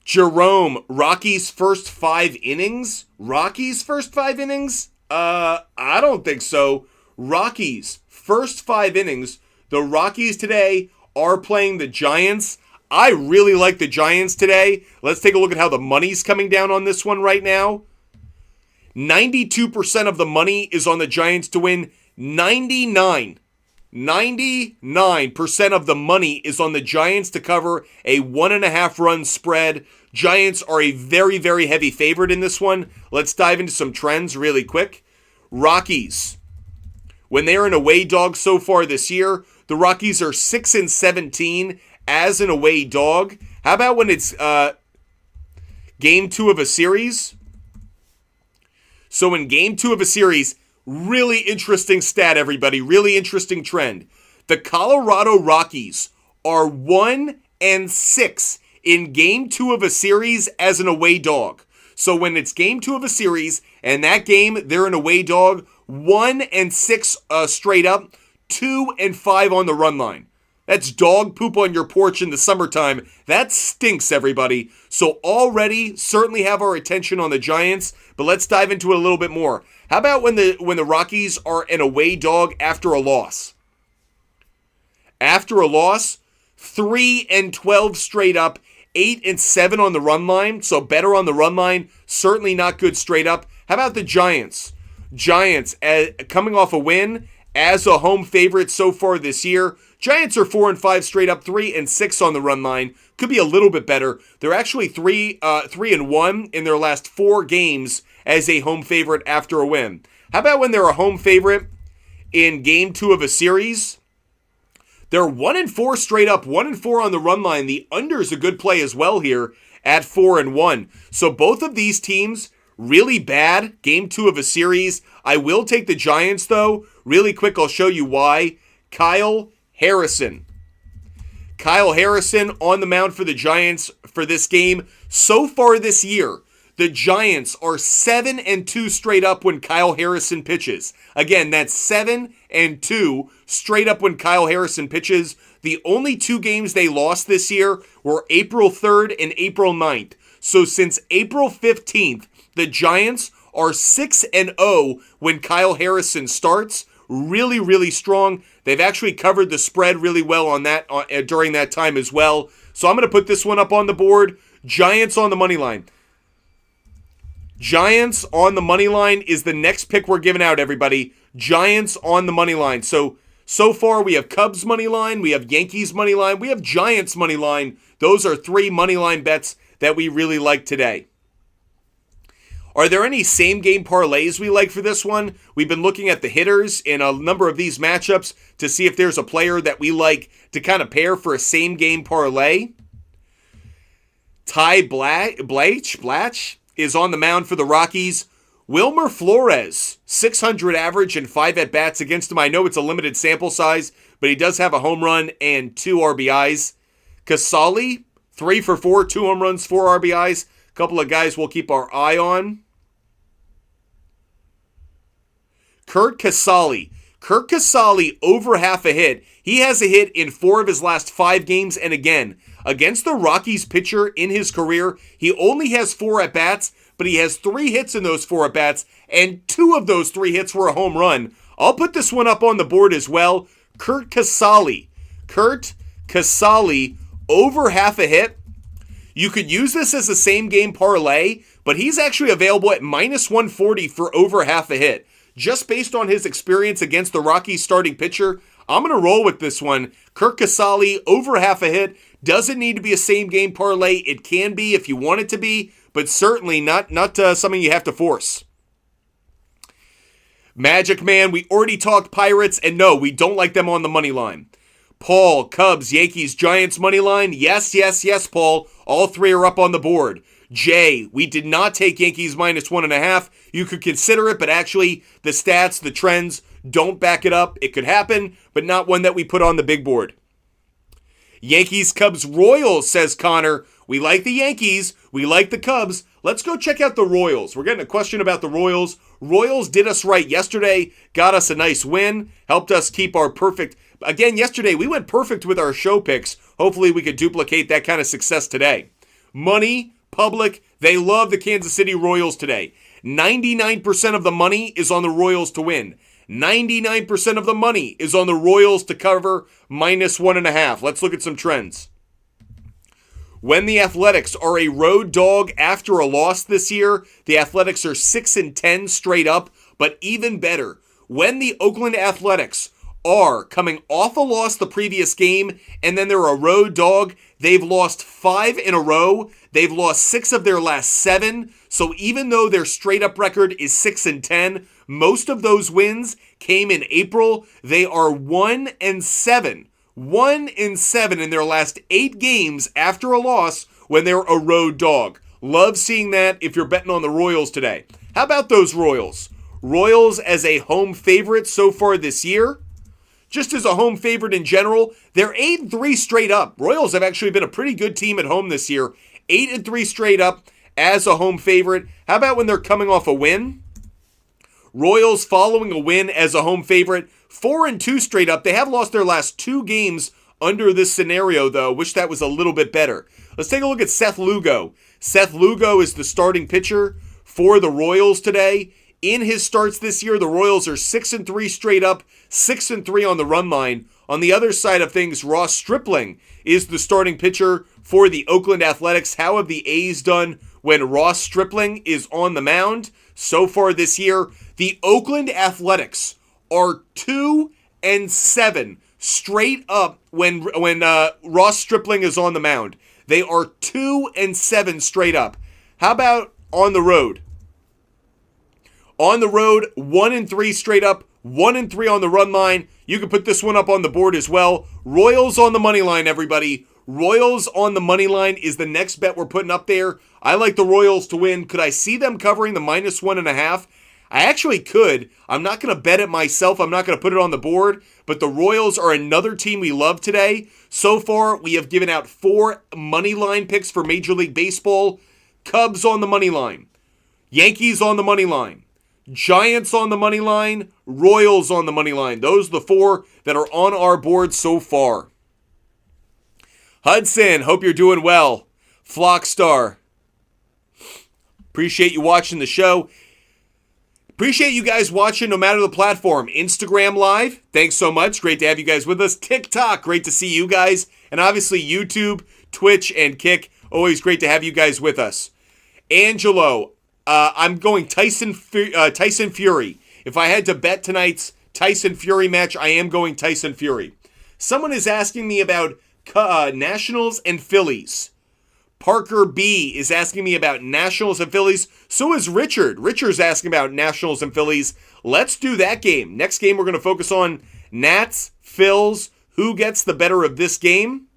Jerome, Rockies' first 5 innings? Rockies' first 5 innings? I don't think so. Rockies' first 5 innings. The Rockies today are playing the Giants. I really like the Giants today. Let's take a look at how the money's coming down on this one right now. 92% of the money is on the Giants to win. 99% of the money is on the Giants to cover a 1.5 run spread. Giants are a very, very heavy favorite in this one. Let's dive into some trends really quick. Rockies. When they're an away dog so far this year, the Rockies are 6-17 as an away dog. How about when it's game 2 of a series? So in game 2 of a series, really interesting stat, everybody. Really interesting trend. The Colorado Rockies are 1-6 in game 2 of a series as an away dog. So when it's game 2 of a series, and that game, they're an away dog, 1-6 straight up, 2-5 on the run line. That's dog poop on your porch in the summertime. That stinks, everybody. So already certainly have our attention on the Giants, but let's dive into it a little bit more. How about when the Rockies are an away dog after a loss? After a loss, 3-12 straight up, 8-7 on the run line, so better on the run line, certainly not good straight up. How about the Giants? Giants, coming off a win as a home favorite so far this year. Giants are 4-5 straight up, 3-6 on the run line. Could be a little bit better. They're actually 3-1 in their last 4 games as a home favorite after a win. How about when they're a home favorite in game 2 of a series? They're 1-4 straight up, 1-4 on the run line. The under is a good play as well here at 4-1. So both of these teams really bad game 2 of a series. I will take the Giants though. Really quick, I'll show you why. Kyle Harrison on the mound for the Giants for this game. So far this year, the Giants are 7-2 straight up when Kyle Harrison pitches. Again, that's 7-2 straight up when Kyle Harrison pitches. The only 2 games they lost this year were April 3rd and April 9th. So since April 15th, the Giants are 6-0 when Kyle Harrison starts. Really, really strong. They've actually covered the spread really well on that during that time as well. So I'm going to put this one up on the board. Giants on the money line. Giants on the money line is the next pick we're giving out, everybody. Giants on the money line. So far we have Cubs money line, we have Yankees money line, we have Giants money line. Those are 3 money line bets that we really like today. Are there any same game parlays we like for this one? We've been looking at the hitters in a number of these matchups to see if there's a player that we like to kind of pair for a same game parlay. Ty Blatch is on the mound for the Rockies. Wilmer Flores, 600 average and 5 at-bats against him. I know it's a limited sample size, but he does have a home run and 2 RBIs. Casali, 3 for 4, 2 home runs, 4 RBIs. A couple of guys we'll keep our eye on. Curt Casali over half a hit. He has a hit in 4 of his last 5 games, and again, against the Rockies pitcher in his career, he only has 4 at-bats, but he has 3 hits in those 4 at-bats, and 2 of those 3 hits were a home run. I'll put this one up on the board as well. Curt Casali over half a hit. You could use this as a same game parlay, but he's actually available at minus 140 for over half a hit. Just based on his experience against the Rockies starting pitcher, I'm going to roll with this one. Curt Casali over half a hit. Doesn't need to be a same game parlay. It can be if you want it to be, but certainly not something you have to force. Magic Man, we already talked Pirates, and no, we don't like them on the money line. Paul, Cubs, Yankees, Giants money line. Yes, Paul. All 3 are up on the board. Jay, we did not take Yankees minus 1.5. You could consider it, but actually the stats, the trends don't back it up. It could happen, but not one that we put on the big board. Yankees, Cubs, Royals, says Connor. We like the Yankees. We like the Cubs. Let's go check out the Royals. We're getting a question about the Royals. Royals did us right yesterday, got us a nice win, helped us keep our perfect. Again, yesterday we went perfect with our show picks. Hopefully we could duplicate that kind of success today. Money, public, they love the Kansas City Royals today. 99% of the money is on the Royals to win. 99% of the money is on the Royals to cover minus 1.5. Let's look at some trends. When the Athletics are a road dog after a loss this year, the Athletics are 6-10 straight up, but even better, when the Oakland Athletics are coming off a loss the previous game and then they're a road dog, they've lost 5 in a row. They've lost 6 of their last 7. So even though their straight up record is 6-10, most of those wins came in April. They are 1-7. 1-7 in their last 8 games after a loss when they're a road dog. Love seeing that if you're betting on the Royals today. How about those Royals? Royals as a home favorite so far this year. Just as a home favorite in general, they're 8-3 straight up. Royals have actually been a pretty good team at home this year. 8-3 straight up as a home favorite. How about when they're coming off a win? Royals following a win as a home favorite. 4-2 straight up. They have lost their last 2 games under this scenario, though. Wish that was a little bit better. Let's take a look at Seth Lugo. Seth Lugo is the starting pitcher for the Royals today. In his starts this year, the Royals are 6-3 straight up, 6-3 on the run line. On the other side of things, Ross Stripling is the starting pitcher for the Oakland Athletics. How have the A's done when Ross Stripling is on the mound? So far this year, the Oakland Athletics are 2-7 straight up when Ross Stripling is on the mound. They are 2-7 straight up. How about on the road? On the road, 1-3 straight up, 1-3 on the run line. You can put this one up on the board as well. Royals on the money line, everybody. Royals on the money line is the next bet we're putting up there. I like the Royals to win. Could I see them covering the minus 1.5? I actually could. I'm not going to bet it myself. I'm not going to put it on the board. But the Royals are another team we love today. So far, we have given out 4 money line picks for Major League Baseball. Cubs on the money line. Yankees on the money line. Giants on the money line, Royals on the money line. Those are the 4 that are on our board so far. Hudson, hope you're doing well. Flockstar, appreciate you watching the show. Appreciate you guys watching no matter the platform. Instagram Live, thanks so much. Great to have you guys with us. TikTok, great to see you guys. And obviously YouTube, Twitch, and Kick. Always great to have you guys with us. Angelo, I'm going Tyson Fury. If I had to bet tonight's Tyson Fury match, I am going Tyson Fury. Someone is asking me about Nationals and Phillies. Parker B is asking me about Nationals and Phillies. So is Richard. Richard's asking about Nationals and Phillies. Let's do that game. Next game, we're going to focus on Nats, Phils. Who gets the better of this game?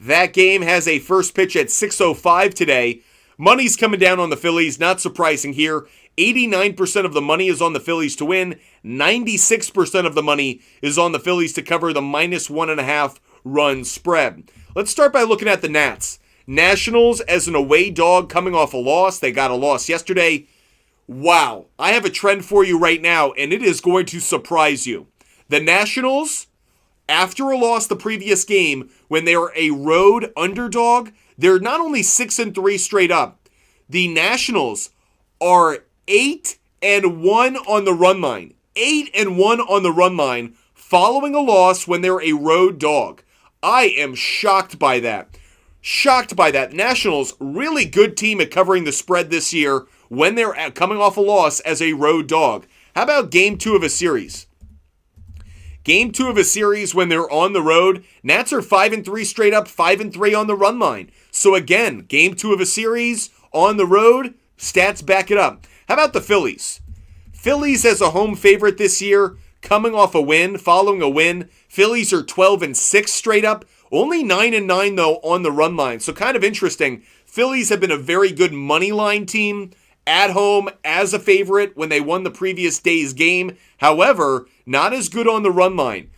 That game has a first pitch at 6:05 today. Money's coming down on the Phillies. Not surprising here. 89% of the money is on the Phillies to win. 96% of the money is on the Phillies to cover the -1.5 run spread. Let's start by looking at the Nats. Nationals as an away dog coming off a loss. They got a loss yesterday. Wow. I have a trend for you right now, and it is going to surprise you. The Nationals, after a loss the previous game, when they were a road underdog, they're not only 6-3 straight up. The Nationals are 8-1 on the run line. 8-1 on the run line following a loss when they're a road dog. I am shocked by that. Shocked by that. Nationals, really good team at covering the spread this year when they're coming off a loss as a road dog. How about game 2 of a series? Game 2 of a series when they're on the road, Nats are 5-3 straight up, 5-3 on the run line. So again, game 2 of a series on the road, stats back it up. How about the Phillies? Phillies as a home favorite this year, coming off a win, following a win. Phillies are 12-6 straight up. Only 9-9 though on the run line. So kind of interesting. Phillies have been a very good money line team at home as a favorite when they won the previous day's game. However, not as good on the run line.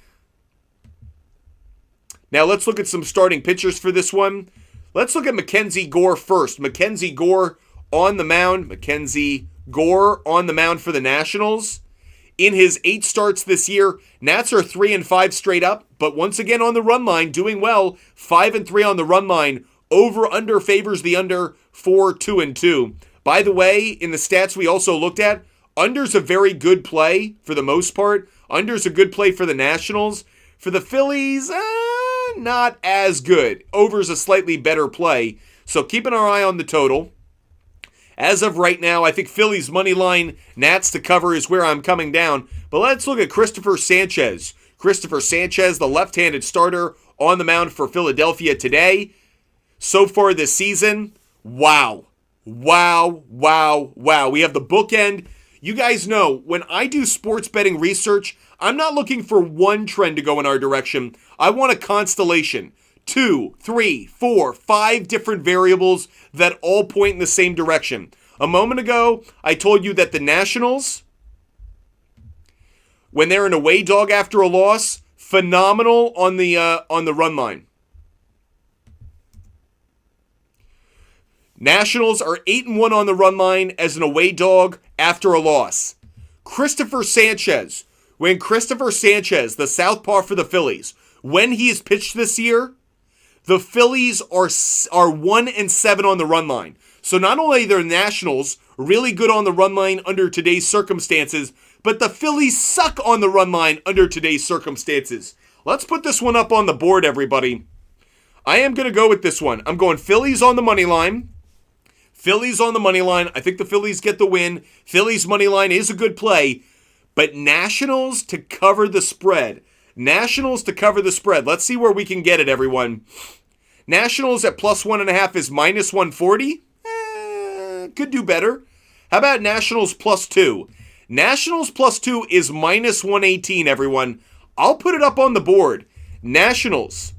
Now let's look at some starting pitchers for this one. Let's look at Mackenzie Gore first. Mackenzie Gore on the mound. Mackenzie Gore on the mound for the Nationals. In his 8 starts this year, Nats are 3-5 straight up, but once again on the run line, doing well, 5-3 on the run line. Over-under favors the under, 4-2-2. By the way, in the stats we also looked at, under's a very good play for the most part. Under's a good play for the Nationals. For the Phillies, not as good. Over's a slightly better play. So keeping our eye on the total. As of right now, I think Phillies money line, Nats to cover is where I'm coming down. But let's look at Christopher Sanchez. Christopher Sanchez, the left-handed starter on the mound for Philadelphia today. So far this season, wow. Wow, wow, wow. We have the bookend. You guys know, when I do sports betting research, I'm not looking for one trend to go in our direction. I want a constellation. 2, 3, 4, 5 different variables that all point in the same direction. A moment ago, I told you that the Nationals, when they're an away dog after a loss, phenomenal on the run line. Nationals are 8-1 on the run line as an away dog after a loss. Christopher Sanchez, when Christopher Sanchez, the southpaw for the Phillies, when he is pitched this year, the Phillies are 1-7 on the run line. So not only are the Nationals really good on the run line under today's circumstances, but the Phillies suck on the run line under today's circumstances. Let's put this one up on the board, everybody. I am going to go with this one. I'm going Phillies on the money line. Phillies on the money line. I think the Phillies get the win. Phillies money line is a good play, but Nationals to cover the spread. Nationals to cover the spread. Let's see where we can get it, everyone. Nationals at +1.5 is -140. Could do better. How about Nationals +2? Nationals +2 is -118, everyone. I'll put it up on the board. Nationals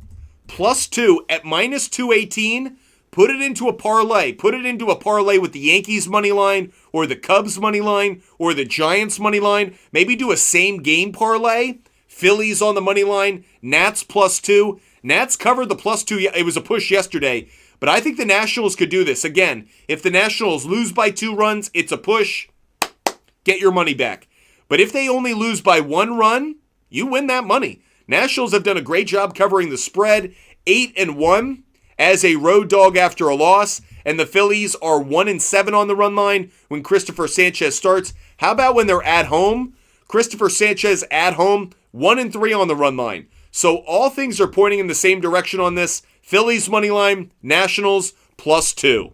+2 at -218. Put it into a parlay. Put it into a parlay with the Yankees money line or the Cubs money line or the Giants money line. Maybe do a same game parlay. Phillies on the money line. Nats +2. Nats covered the +2. It was a push yesterday. But I think the Nationals could do this. Again, if the Nationals lose by 2 runs, it's a push. Get your money back. But if they only lose by 1 run, you win that money. Nationals have done a great job covering the spread. 8-1 as a road dog after a loss. And the Phillies are 1-7 on the run line when Christopher Sanchez starts. How about when they're at home? Christopher Sanchez at home, 1-3 on the run line. So all things are pointing in the same direction on this. Phillies money line, Nationals +2.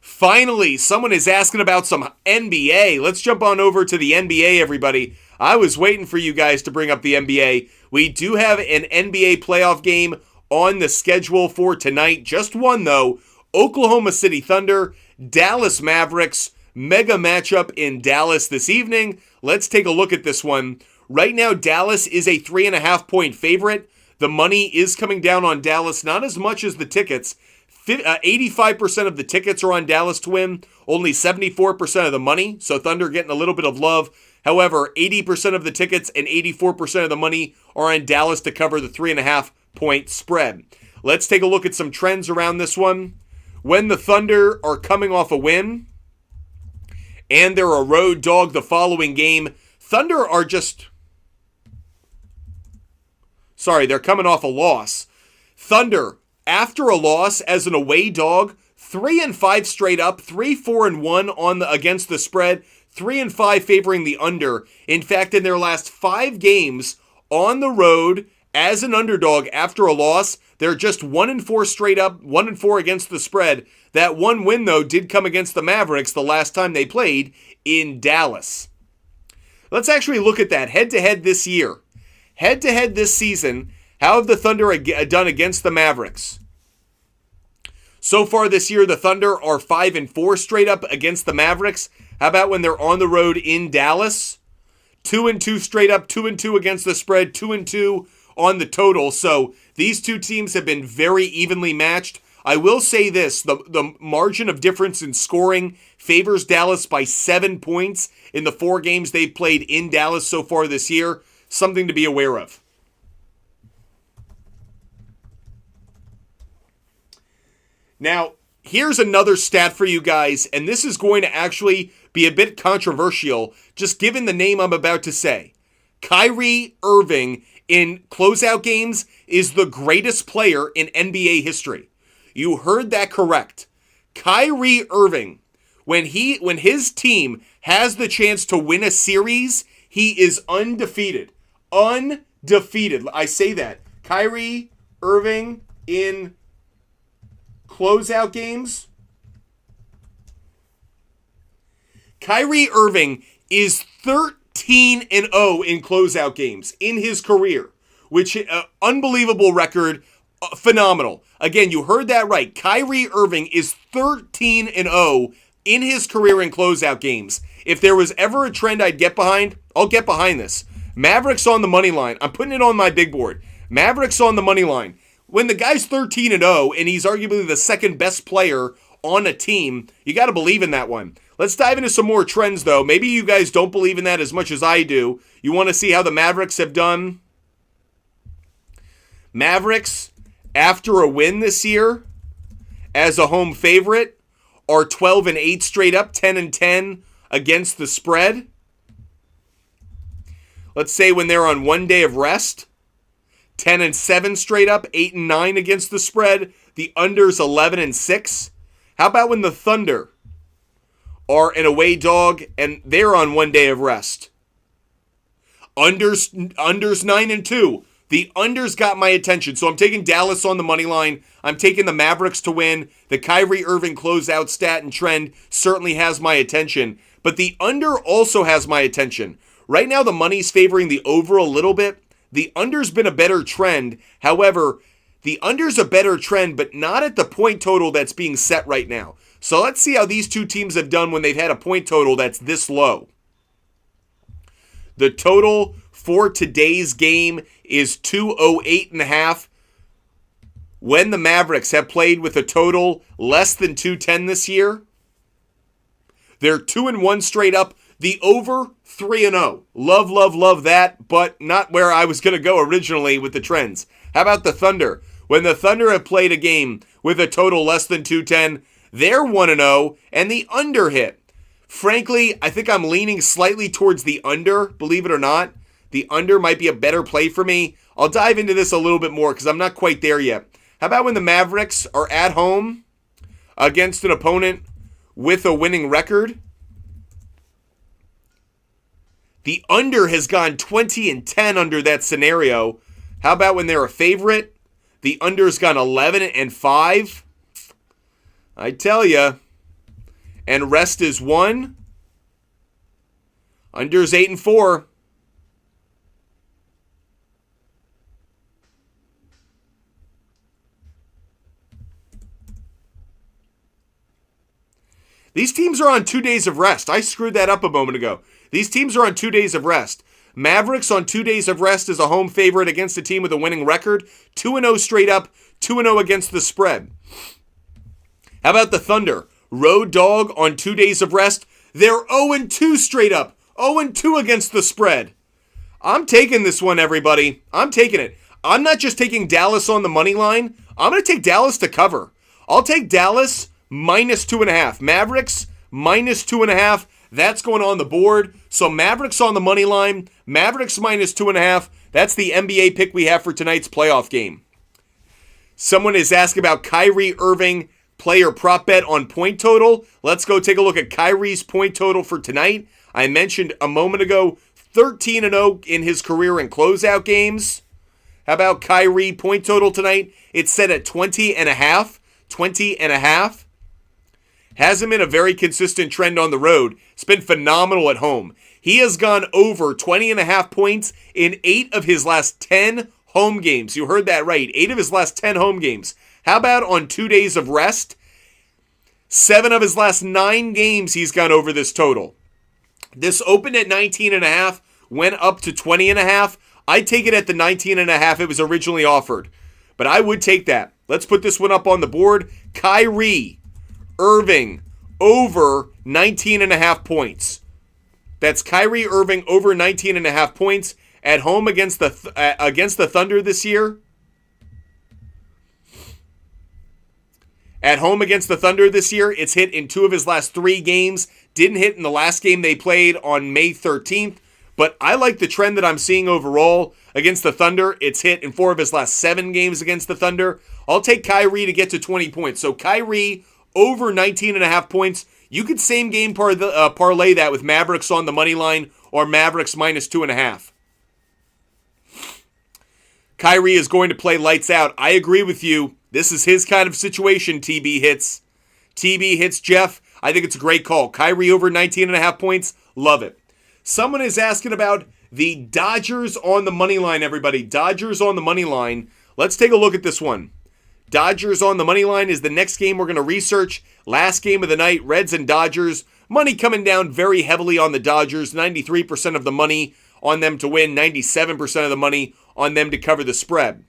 Finally, someone is asking about some NBA. Let's jump on over to the NBA, everybody. I was waiting for you guys to bring up the NBA. We do have an NBA playoff game on the schedule for tonight. Just one, though. Oklahoma City Thunder, Dallas Mavericks. Mega matchup in Dallas this evening. Let's take a look at this one. Right now, Dallas is a 3.5-point favorite. The money is coming down on Dallas, not as much as the tickets. 85% of the tickets are on Dallas to win, only 74% of the money, so Thunder getting a little bit of love. However, 80% of the tickets and 84% of the money are on Dallas to cover the 3.5-point spread. Let's take a look at some trends around this one. When the Thunder are coming off a win, and they're a road dog the following game, Thunder are they're coming off a loss. Thunder, after a loss as an away dog, 3-5 straight up, 3-4-1 against the spread, 3-5 favoring the under. In fact, in their last 5 games on the road as an underdog after a loss, they're just 1-4 straight up, 1-4 against the spread. That one win, though, did come against the Mavericks the last time they played in Dallas. Let's actually look at that head-to-head this year. Head-to-head this season, how have the Thunder done against the Mavericks? So far this year, the Thunder are 5-4 straight up against the Mavericks. How about when they're on the road in Dallas? 2-2 straight up, 2-2 against the spread, 2-2 on the total. So these two teams have been very evenly matched. I will say this, the margin of difference in scoring favors Dallas by 7 points in the 4 games they've played in Dallas so far this year. Something to be aware of. Now, here's another stat for you guys, and this is going to actually be a bit controversial, just given the name I'm about to say. Kyrie Irving in closeout games is the greatest player in NBA history. You heard that correct. Kyrie Irving, when his team has the chance to win a series, he is undefeated. Undefeated. I say that. Kyrie Irving in closeout games. Kyrie Irving is 13-0 in closeout games in his career, which unbelievable record, phenomenal. Again, you heard that right. Kyrie Irving is 13-0 in his career in closeout games. If there was ever a trend I'd get behind, I'll get behind this. Mavericks on the money line. I'm putting it on my big board. Mavericks on the money line. When the guy's 13-0 and he's arguably the second best player on a team, you got to believe in that one. Let's dive into some more trends, though. Maybe you guys don't believe in that as much as I do. You want to see how the Mavericks have done? Mavericks, after a win this year, as a home favorite, are 12-8 straight up, 10-10 against the spread. Let's say when they're on 1 day of rest, 10-7 straight up, 8-9 against the spread. The under's 11-6. How about when the Thunder are an away dog and they're on 1 day of rest? Under's 9-2. The under's got my attention. So I'm taking Dallas on the money line. I'm taking the Mavericks to win. The Kyrie Irving closeout stat and trend certainly has my attention. But the under also has my attention. Right now, the money's favoring the over a little bit. The under's been a better trend. However, the under's a better trend, but not at the point total that's being set right now. So let's see how these two teams have done when they've had a point total that's this low. The total for today's game is 208.5. When the Mavericks have played with a total less than 210 this year, they're 2-1 straight up. The over, 3-0. Love, love, love that, but not where I was going to go originally with the trends. How about the Thunder? When the Thunder have played a game with a total less than 210, they're 1-0, and the under hit. Frankly, I think I'm leaning slightly towards the under, believe it or not. The under might be a better play for me. I'll dive into this a little bit more because I'm not quite there yet. How about when the Mavericks are at home against an opponent with a winning record? The under has gone 20-10 under that scenario. How about when they're a favorite? The under's gone 11-5. I tell you, And rest is 1. Under is 8-4. These teams are on 2 days of rest. I screwed that up a moment ago. These teams are on 2 days of rest. Mavericks on 2 days of rest is a home favorite against a team with a winning record. 2-0 straight up, 2-0 against the spread. How about the Thunder? Road dog on 2 days of rest. They're 0-2 straight up, 0-2 against the spread. I'm taking this one, everybody. I'm taking it. I'm not just taking Dallas on the money line. I'm going to take Dallas to cover. I'll take Dallas minus 2.5. Mavericks minus 2.5. That's going on the board. So Mavericks on the money line. Mavericks minus 2.5. That's the NBA pick we have for tonight's playoff game. Someone is asking about Kyrie Irving player prop bet on point total. Let's go take a look at Kyrie's point total for tonight. I mentioned a moment ago 13-0 in his career in closeout games. How about Kyrie point total tonight? It's set at 20.5. 20.5. Hasn't been a very consistent trend on the road. It's been phenomenal at home. He has gone over 20.5 points in 8 of his last 10 home games. You heard that right. 8 of his last 10 home games. How about on 2 days of rest? 7 of his last 9 games he's gone over this total. This opened at 19.5, went up to 20.5. I take it at the 19.5 it was originally offered. But I would take that. Let's put this one up on the board. Kyrie Irving over 19.5 points. That's Kyrie Irving over 19.5 points at home against the Thunder this year. At home against the Thunder this year, it's hit in 2 of his last 3 games. Didn't hit in the last game they played on May 13th. But I like the trend that I'm seeing overall against the Thunder. It's hit in 4 of his last 7 games against the Thunder. I'll take Kyrie to get to 20 points. So Kyrie over 19.5 points. You could same game parlay that with Mavericks on the money line or Mavericks minus 2.5. Kyrie is going to play lights out. I agree with you. This is his kind of situation, TB hits. TB hits Jeff. I think it's a great call. Kyrie over 19.5 points. Love it. Someone is asking about the Dodgers on the money line, everybody. Dodgers on the money line. Let's take a look at this one. Dodgers on the money line is the next game we're going to research. Last game of the night, Reds and Dodgers. Money coming down very heavily on the Dodgers. 93% of the money on them to win. 97% of the money on them to cover the spread.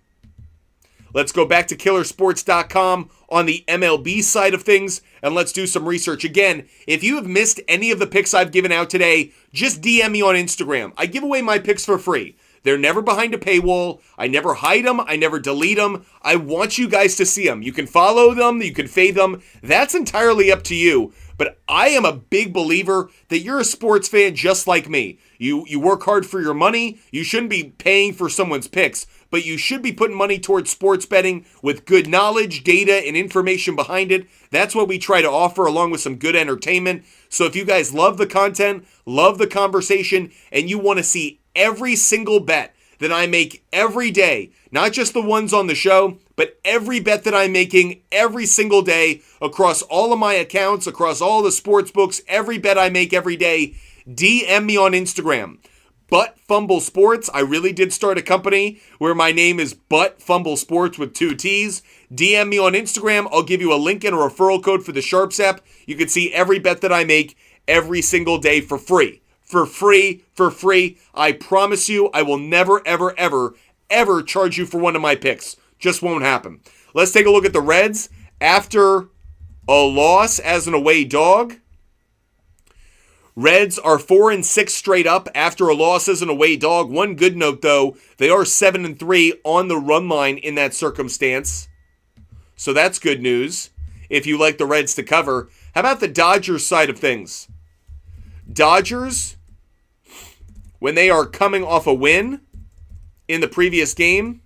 Let's go back to killersports.com on the MLB side of things, and let's do some research. Again, if you have missed any of the picks I've given out today, just DM me on Instagram. I give away my picks for free. They're never behind a paywall. I never hide them. I never delete them. I want you guys to see them. You can follow them. You can fade them. That's entirely up to you. But I am a big believer that you're a sports fan just like me. You work hard for your money. You shouldn't be paying for someone's picks, but you should be putting money towards sports betting with good knowledge, data, and information behind it. That's what we try to offer along with some good entertainment. So if you guys love the content, love the conversation, and you want to see every single bet that I make every day, not just the ones on the show, but every bet that I'm making every single day across all of my accounts, across all the sports books, every bet I make every day, DM me on Instagram. Butt Fumble Sports. I really did start a company where my name is Butt Fumble Sports with 2 T's. DM me on Instagram. I'll give you a link and a referral code for the SHARPZ app. You can see every bet that I make every single day for free. For free. I promise you, I will never, ever, ever, ever charge you for one of my picks. Just won't happen. Let's take a look at the Reds. After a loss as an away dog, Reds are 4-6 straight up after a loss as an away dog. One good note, though, they are 7-3 on the run line in that circumstance. So that's good news if you like the Reds to cover. How about the Dodgers side of things? Dodgers, when they are coming off a win in the previous game,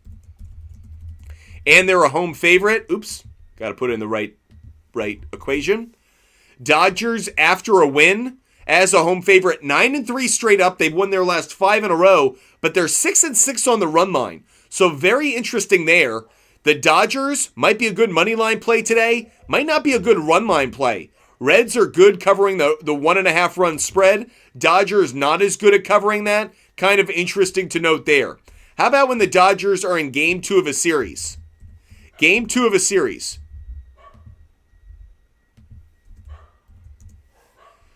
and they're a home favorite. Oops, got to put it in the right equation. Dodgers, after a win, as a home favorite, 9-3 straight up. They've won their last 5 in a row, but they're 6-6 on the run line. So very interesting there. The Dodgers might be a good money line play today, might not be a good run line play. Reds are good covering the 1.5 run spread. Dodgers not as good at covering that. Kind of interesting to note there. How about when the Dodgers are in game 2 of a series? Game 2 of a series.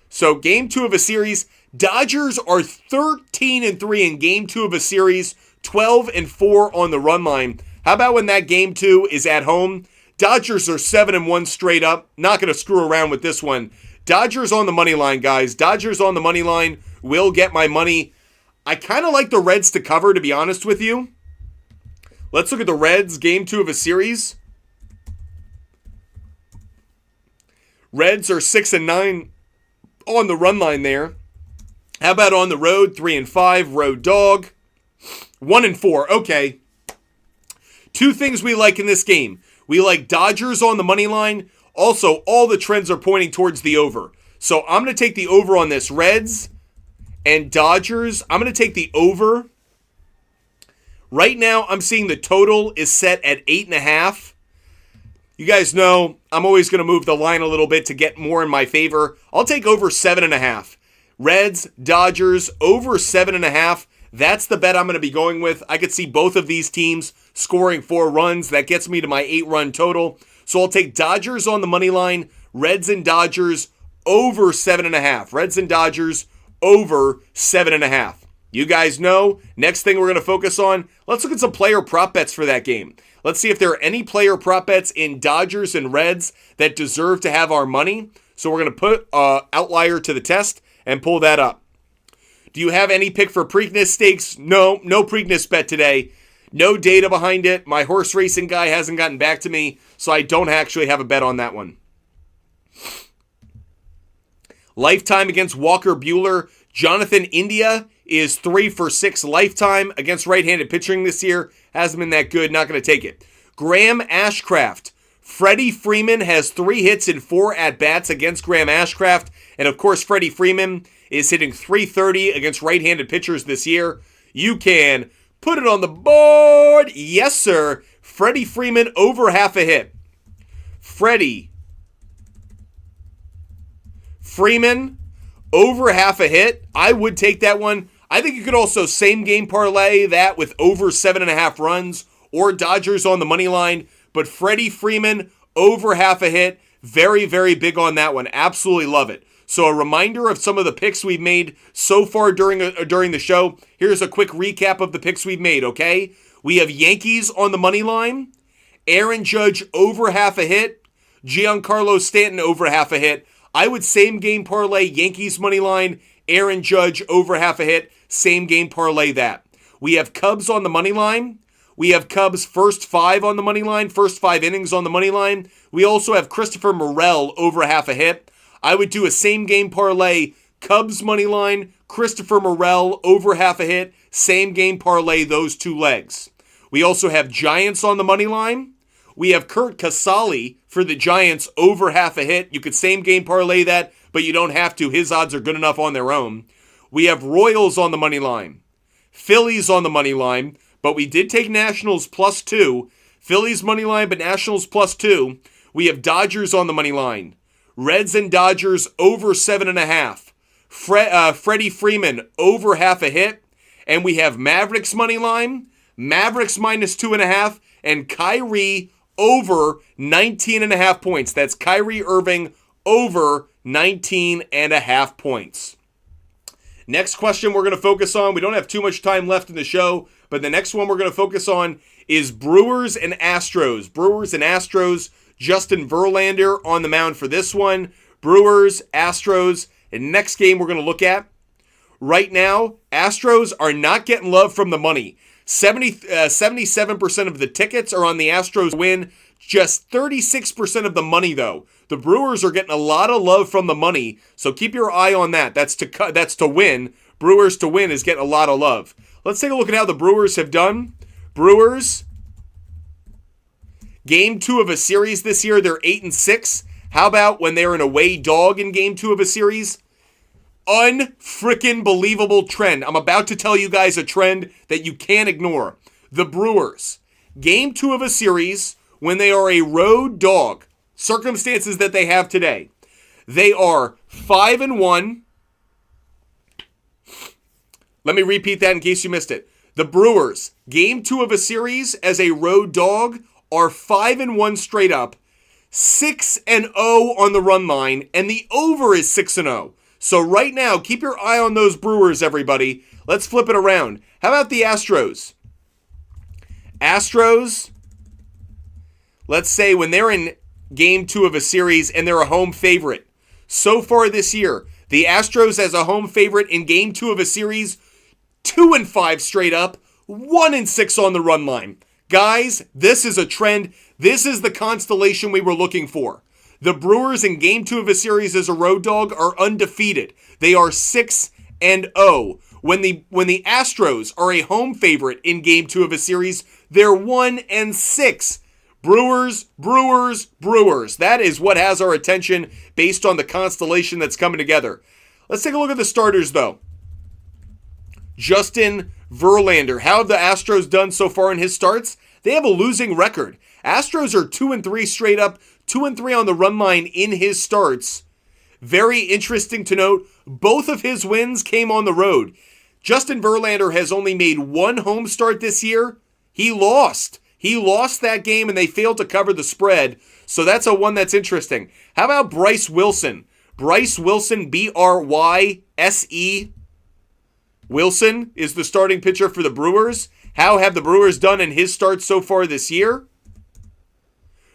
So game 2 of a series, Dodgers are 13-3 in game 2 of a series, 12-4 on the run line. How about when that game 2 is at home? Dodgers are 7-1 straight up. Not going to screw around with this one. Dodgers on the money line, guys. Dodgers on the money line will get my money. I kind of like the Reds to cover, to be honest with you. Let's look at the Reds, game 2 of a series. Reds are 6-9 on the run line there. How about on the road? 3-5, road dog. 1-4, okay. Two things we like in this game. We like Dodgers on the money line. Also, all the trends are pointing towards the over. So I'm going to take the over on this. Reds and Dodgers. I'm going to take the over. Right now, I'm seeing the total is set at 8.5. You guys know I'm always going to move the line a little bit to get more in my favor. I'll take over 7.5. Reds, Dodgers, over 7.5. That's the bet I'm going to be going with. I could see both of these teams scoring 4 runs. That gets me to my 8-run total. So I'll take Dodgers on the money line, Reds and Dodgers over 7.5. Reds and Dodgers over 7.5. You guys know, next thing we're going to focus on, let's look at some player prop bets for that game. Let's see if there are any player prop bets in Dodgers and Reds that deserve to have our money. So we're going to put Outlier to the test and pull that up. Do you have any pick for Preakness stakes? No Preakness bet today. No data behind it. My horse racing guy hasn't gotten back to me, so I don't actually have a bet on that one. Lifetime against Walker Buehler. Jonathan India is 3 for 6 lifetime against right-handed pitching this year. Hasn't been that good. Not going to take it. Graham Ashcraft. Freddie Freeman has 3 hits in 4 at-bats against Graham Ashcraft. And, of course, Freddie Freeman is hitting .330 against right-handed pitchers this year. You can put it on the board. Yes, sir. Freddie Freeman over half a hit. Freddie Freeman over half a hit. I would take that one. I think you could also same game parlay that with over 7.5 runs or Dodgers on the money line. But Freddie Freeman over half a hit. Very, very big on that one. Absolutely love it. So a reminder of some of the picks we've made so far during the show. Here's a quick recap of the picks we've made, okay? We have Yankees on the money line, Aaron Judge over half a hit, Giancarlo Stanton over half a hit. I would same game parlay Yankees money line, Aaron Judge over half a hit, same game parlay that. We have Cubs on the money line. We have Cubs first 5 on the money line, first 5 innings on the money line. We also have Christopher Morel over half a hit. I would do a same game parlay, Cubs money line, Christopher Morel over half a hit, same game parlay those 2 legs. We also have Giants on the money line. We have Kurt Casale for the Giants over half a hit. You could same game parlay that, but you don't have to. His odds are good enough on their own. We have Royals on the money line, Phillies on the money line, but we did take Nationals +2. Phillies money line, but Nationals +2. We have Dodgers on the money line. Reds and Dodgers over 7.5. Freddie Freeman over half a hit. And we have Mavericks money line, Mavericks -2.5, and Kyrie over 19.5 points. That's Kyrie Irving over 19.5 points. Next question we're going to focus on. We don't have too much time left in the show, but the next one we're going to focus on is Brewers and Astros. Brewers and Astros. Justin Verlander on the mound for this one. Brewers, Astros. And next game we're going to look at. Right now, Astros are not getting love from the money. 77% of the tickets are on the Astros win. Just 36% of the money, though. The Brewers are getting a lot of love from the money, so keep your eye on that. That's to win. Brewers to win is getting a lot of love. Let's take a look at how the Brewers have done. Brewers, Game 2 of a series this year, they're 8-6. How about when they're an away dog in Game 2 of a series? Unfrickin' believable trend. I'm about to tell you guys a trend that you can't ignore. The Brewers, Game 2 of a series, when they are a road dog, circumstances that they have today, They are 5-1. Let me repeat that in case you missed it. The Brewers, game 2 of a series as a road dog, are 5-1 straight up, 6-0 on the run line, and the over is 6-0. So right now, keep your eye on those Brewers, everybody. Let's flip it around. How about the Astros? Astros, let's say when they're in game 2 of a series and they're a home favorite. So far this year, the Astros as a home favorite in game 2 of a series, 2-5 straight up, 1-6 on the run line. Guys, this is a trend. This is the constellation we were looking for. The Brewers in game 2 of a series as a road dog are undefeated. They are 6-0. When the Astros are a home favorite in game 2 of a series, they're 1-6. Brewers, Brewers, Brewers. That is what has our attention based on the constellation that's coming together. Let's take a look at the starters, though. Justin Verlander. How have the Astros done so far in his starts? They have a losing record. Astros are 2-3 straight up, 2-3 on the run line in his starts. Very interesting to note, both of his wins came on the road. Justin Verlander has only made one home start this year. He lost. He lost that game and they failed to cover the spread. So that's a one that's interesting. How about Bryce Wilson? Bryce Wilson, B-R-Y-S-E. Wilson is the starting pitcher for the Brewers. How have the Brewers done in his start so far this year?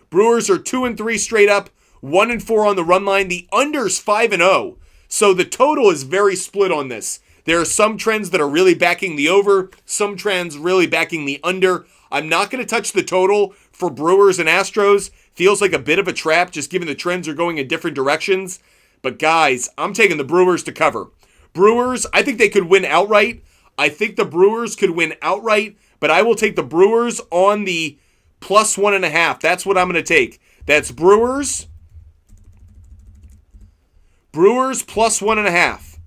Brewers are 2-3 straight up, 1-4 on the run line. The under's 5-0. So the total is very split on this. There are some trends that are really backing the over, some trends really backing the under. I'm not going to touch the total for Brewers and Astros. Feels like a bit of a trap just given the trends are going in different directions. But guys, I'm taking the Brewers to cover. Brewers, I think they could win outright. I think the Brewers could win outright, but I will take the Brewers on the plus 1.5. That's what I'm going to take. That's Brewers. Brewers plus 1.5.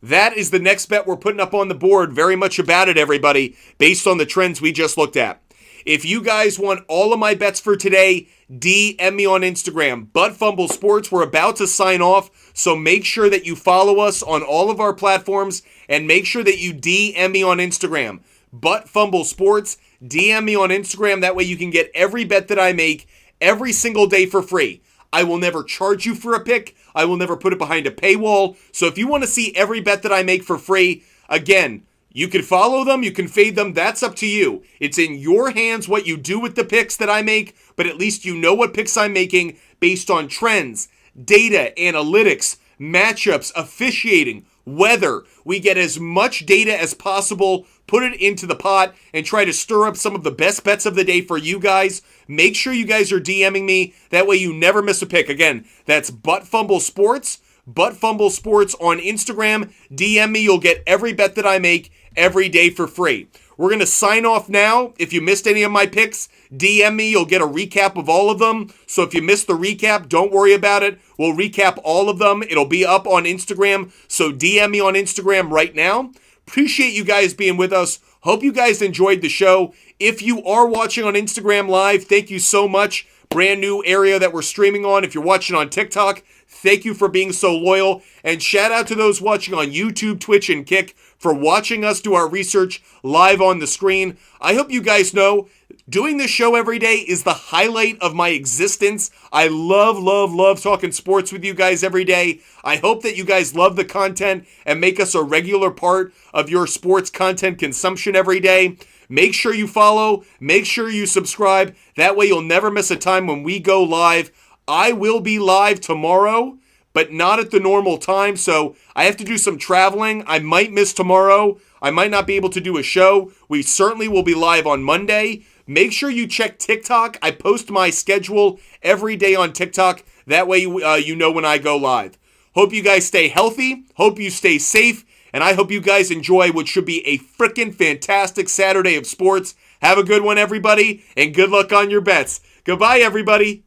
That is the next bet we're putting up on the board. Very much about it, everybody, based on the trends we just looked at. If you guys want all of my bets for today, DM me on Instagram. Butt Fumble Sports, we're about to sign off, so make sure that you follow us on all of our platforms and make sure that you DM me on Instagram. Butt Fumble Sports, DM me on Instagram. That way you can get every bet that I make every single day for free. I will never charge you for a pick. I will never put it behind a paywall. So if you want to see every bet that I make for free, again, you can follow them, you can fade them, that's up to you. It's in your hands what you do with the picks that I make, but at least you know what picks I'm making based on trends, data, analytics, matchups, officiating, weather. We get as much data as possible, put it into the pot, and try to stir up some of the best bets of the day for you guys. Make sure you guys are DMing me. That way you never miss a pick. Again, that's Butt Fumble Sports. Butt Fumble Sports on Instagram. DM me. You'll get every bet that I make every day for free. We're going to sign off now. If you missed any of my picks, DM me. You'll get a recap of all of them. So if you missed the recap, don't worry about it. We'll recap all of them. It'll be up on Instagram. So DM me on Instagram right now. Appreciate you guys being with us. Hope you guys enjoyed the show. If you are watching on Instagram Live, thank you so much. Brand new area that we're streaming on. If you're watching on TikTok, thank you for being so loyal. And shout out to those watching on YouTube, Twitch, and Kick for watching us do our research live on the screen. I hope you guys know doing this show every day is the highlight of my existence. I love talking sports with you guys every day. I hope that you guys love the content and make us a regular part of your sports content consumption every day. Make sure you follow. Make sure you subscribe. That way you'll never miss a time when we go live. I will be live tomorrow, but not at the normal time, so I have to do some traveling. I might miss tomorrow. I might not be able to do a show. We certainly will be live on Monday. Make sure you check TikTok. I post my schedule every day on TikTok. That way you know when I go live. Hope you guys stay healthy. Hope you stay safe. And I hope you guys enjoy what should be a freaking fantastic Saturday of sports. Have a good one, everybody, and good luck on your bets. Goodbye, everybody.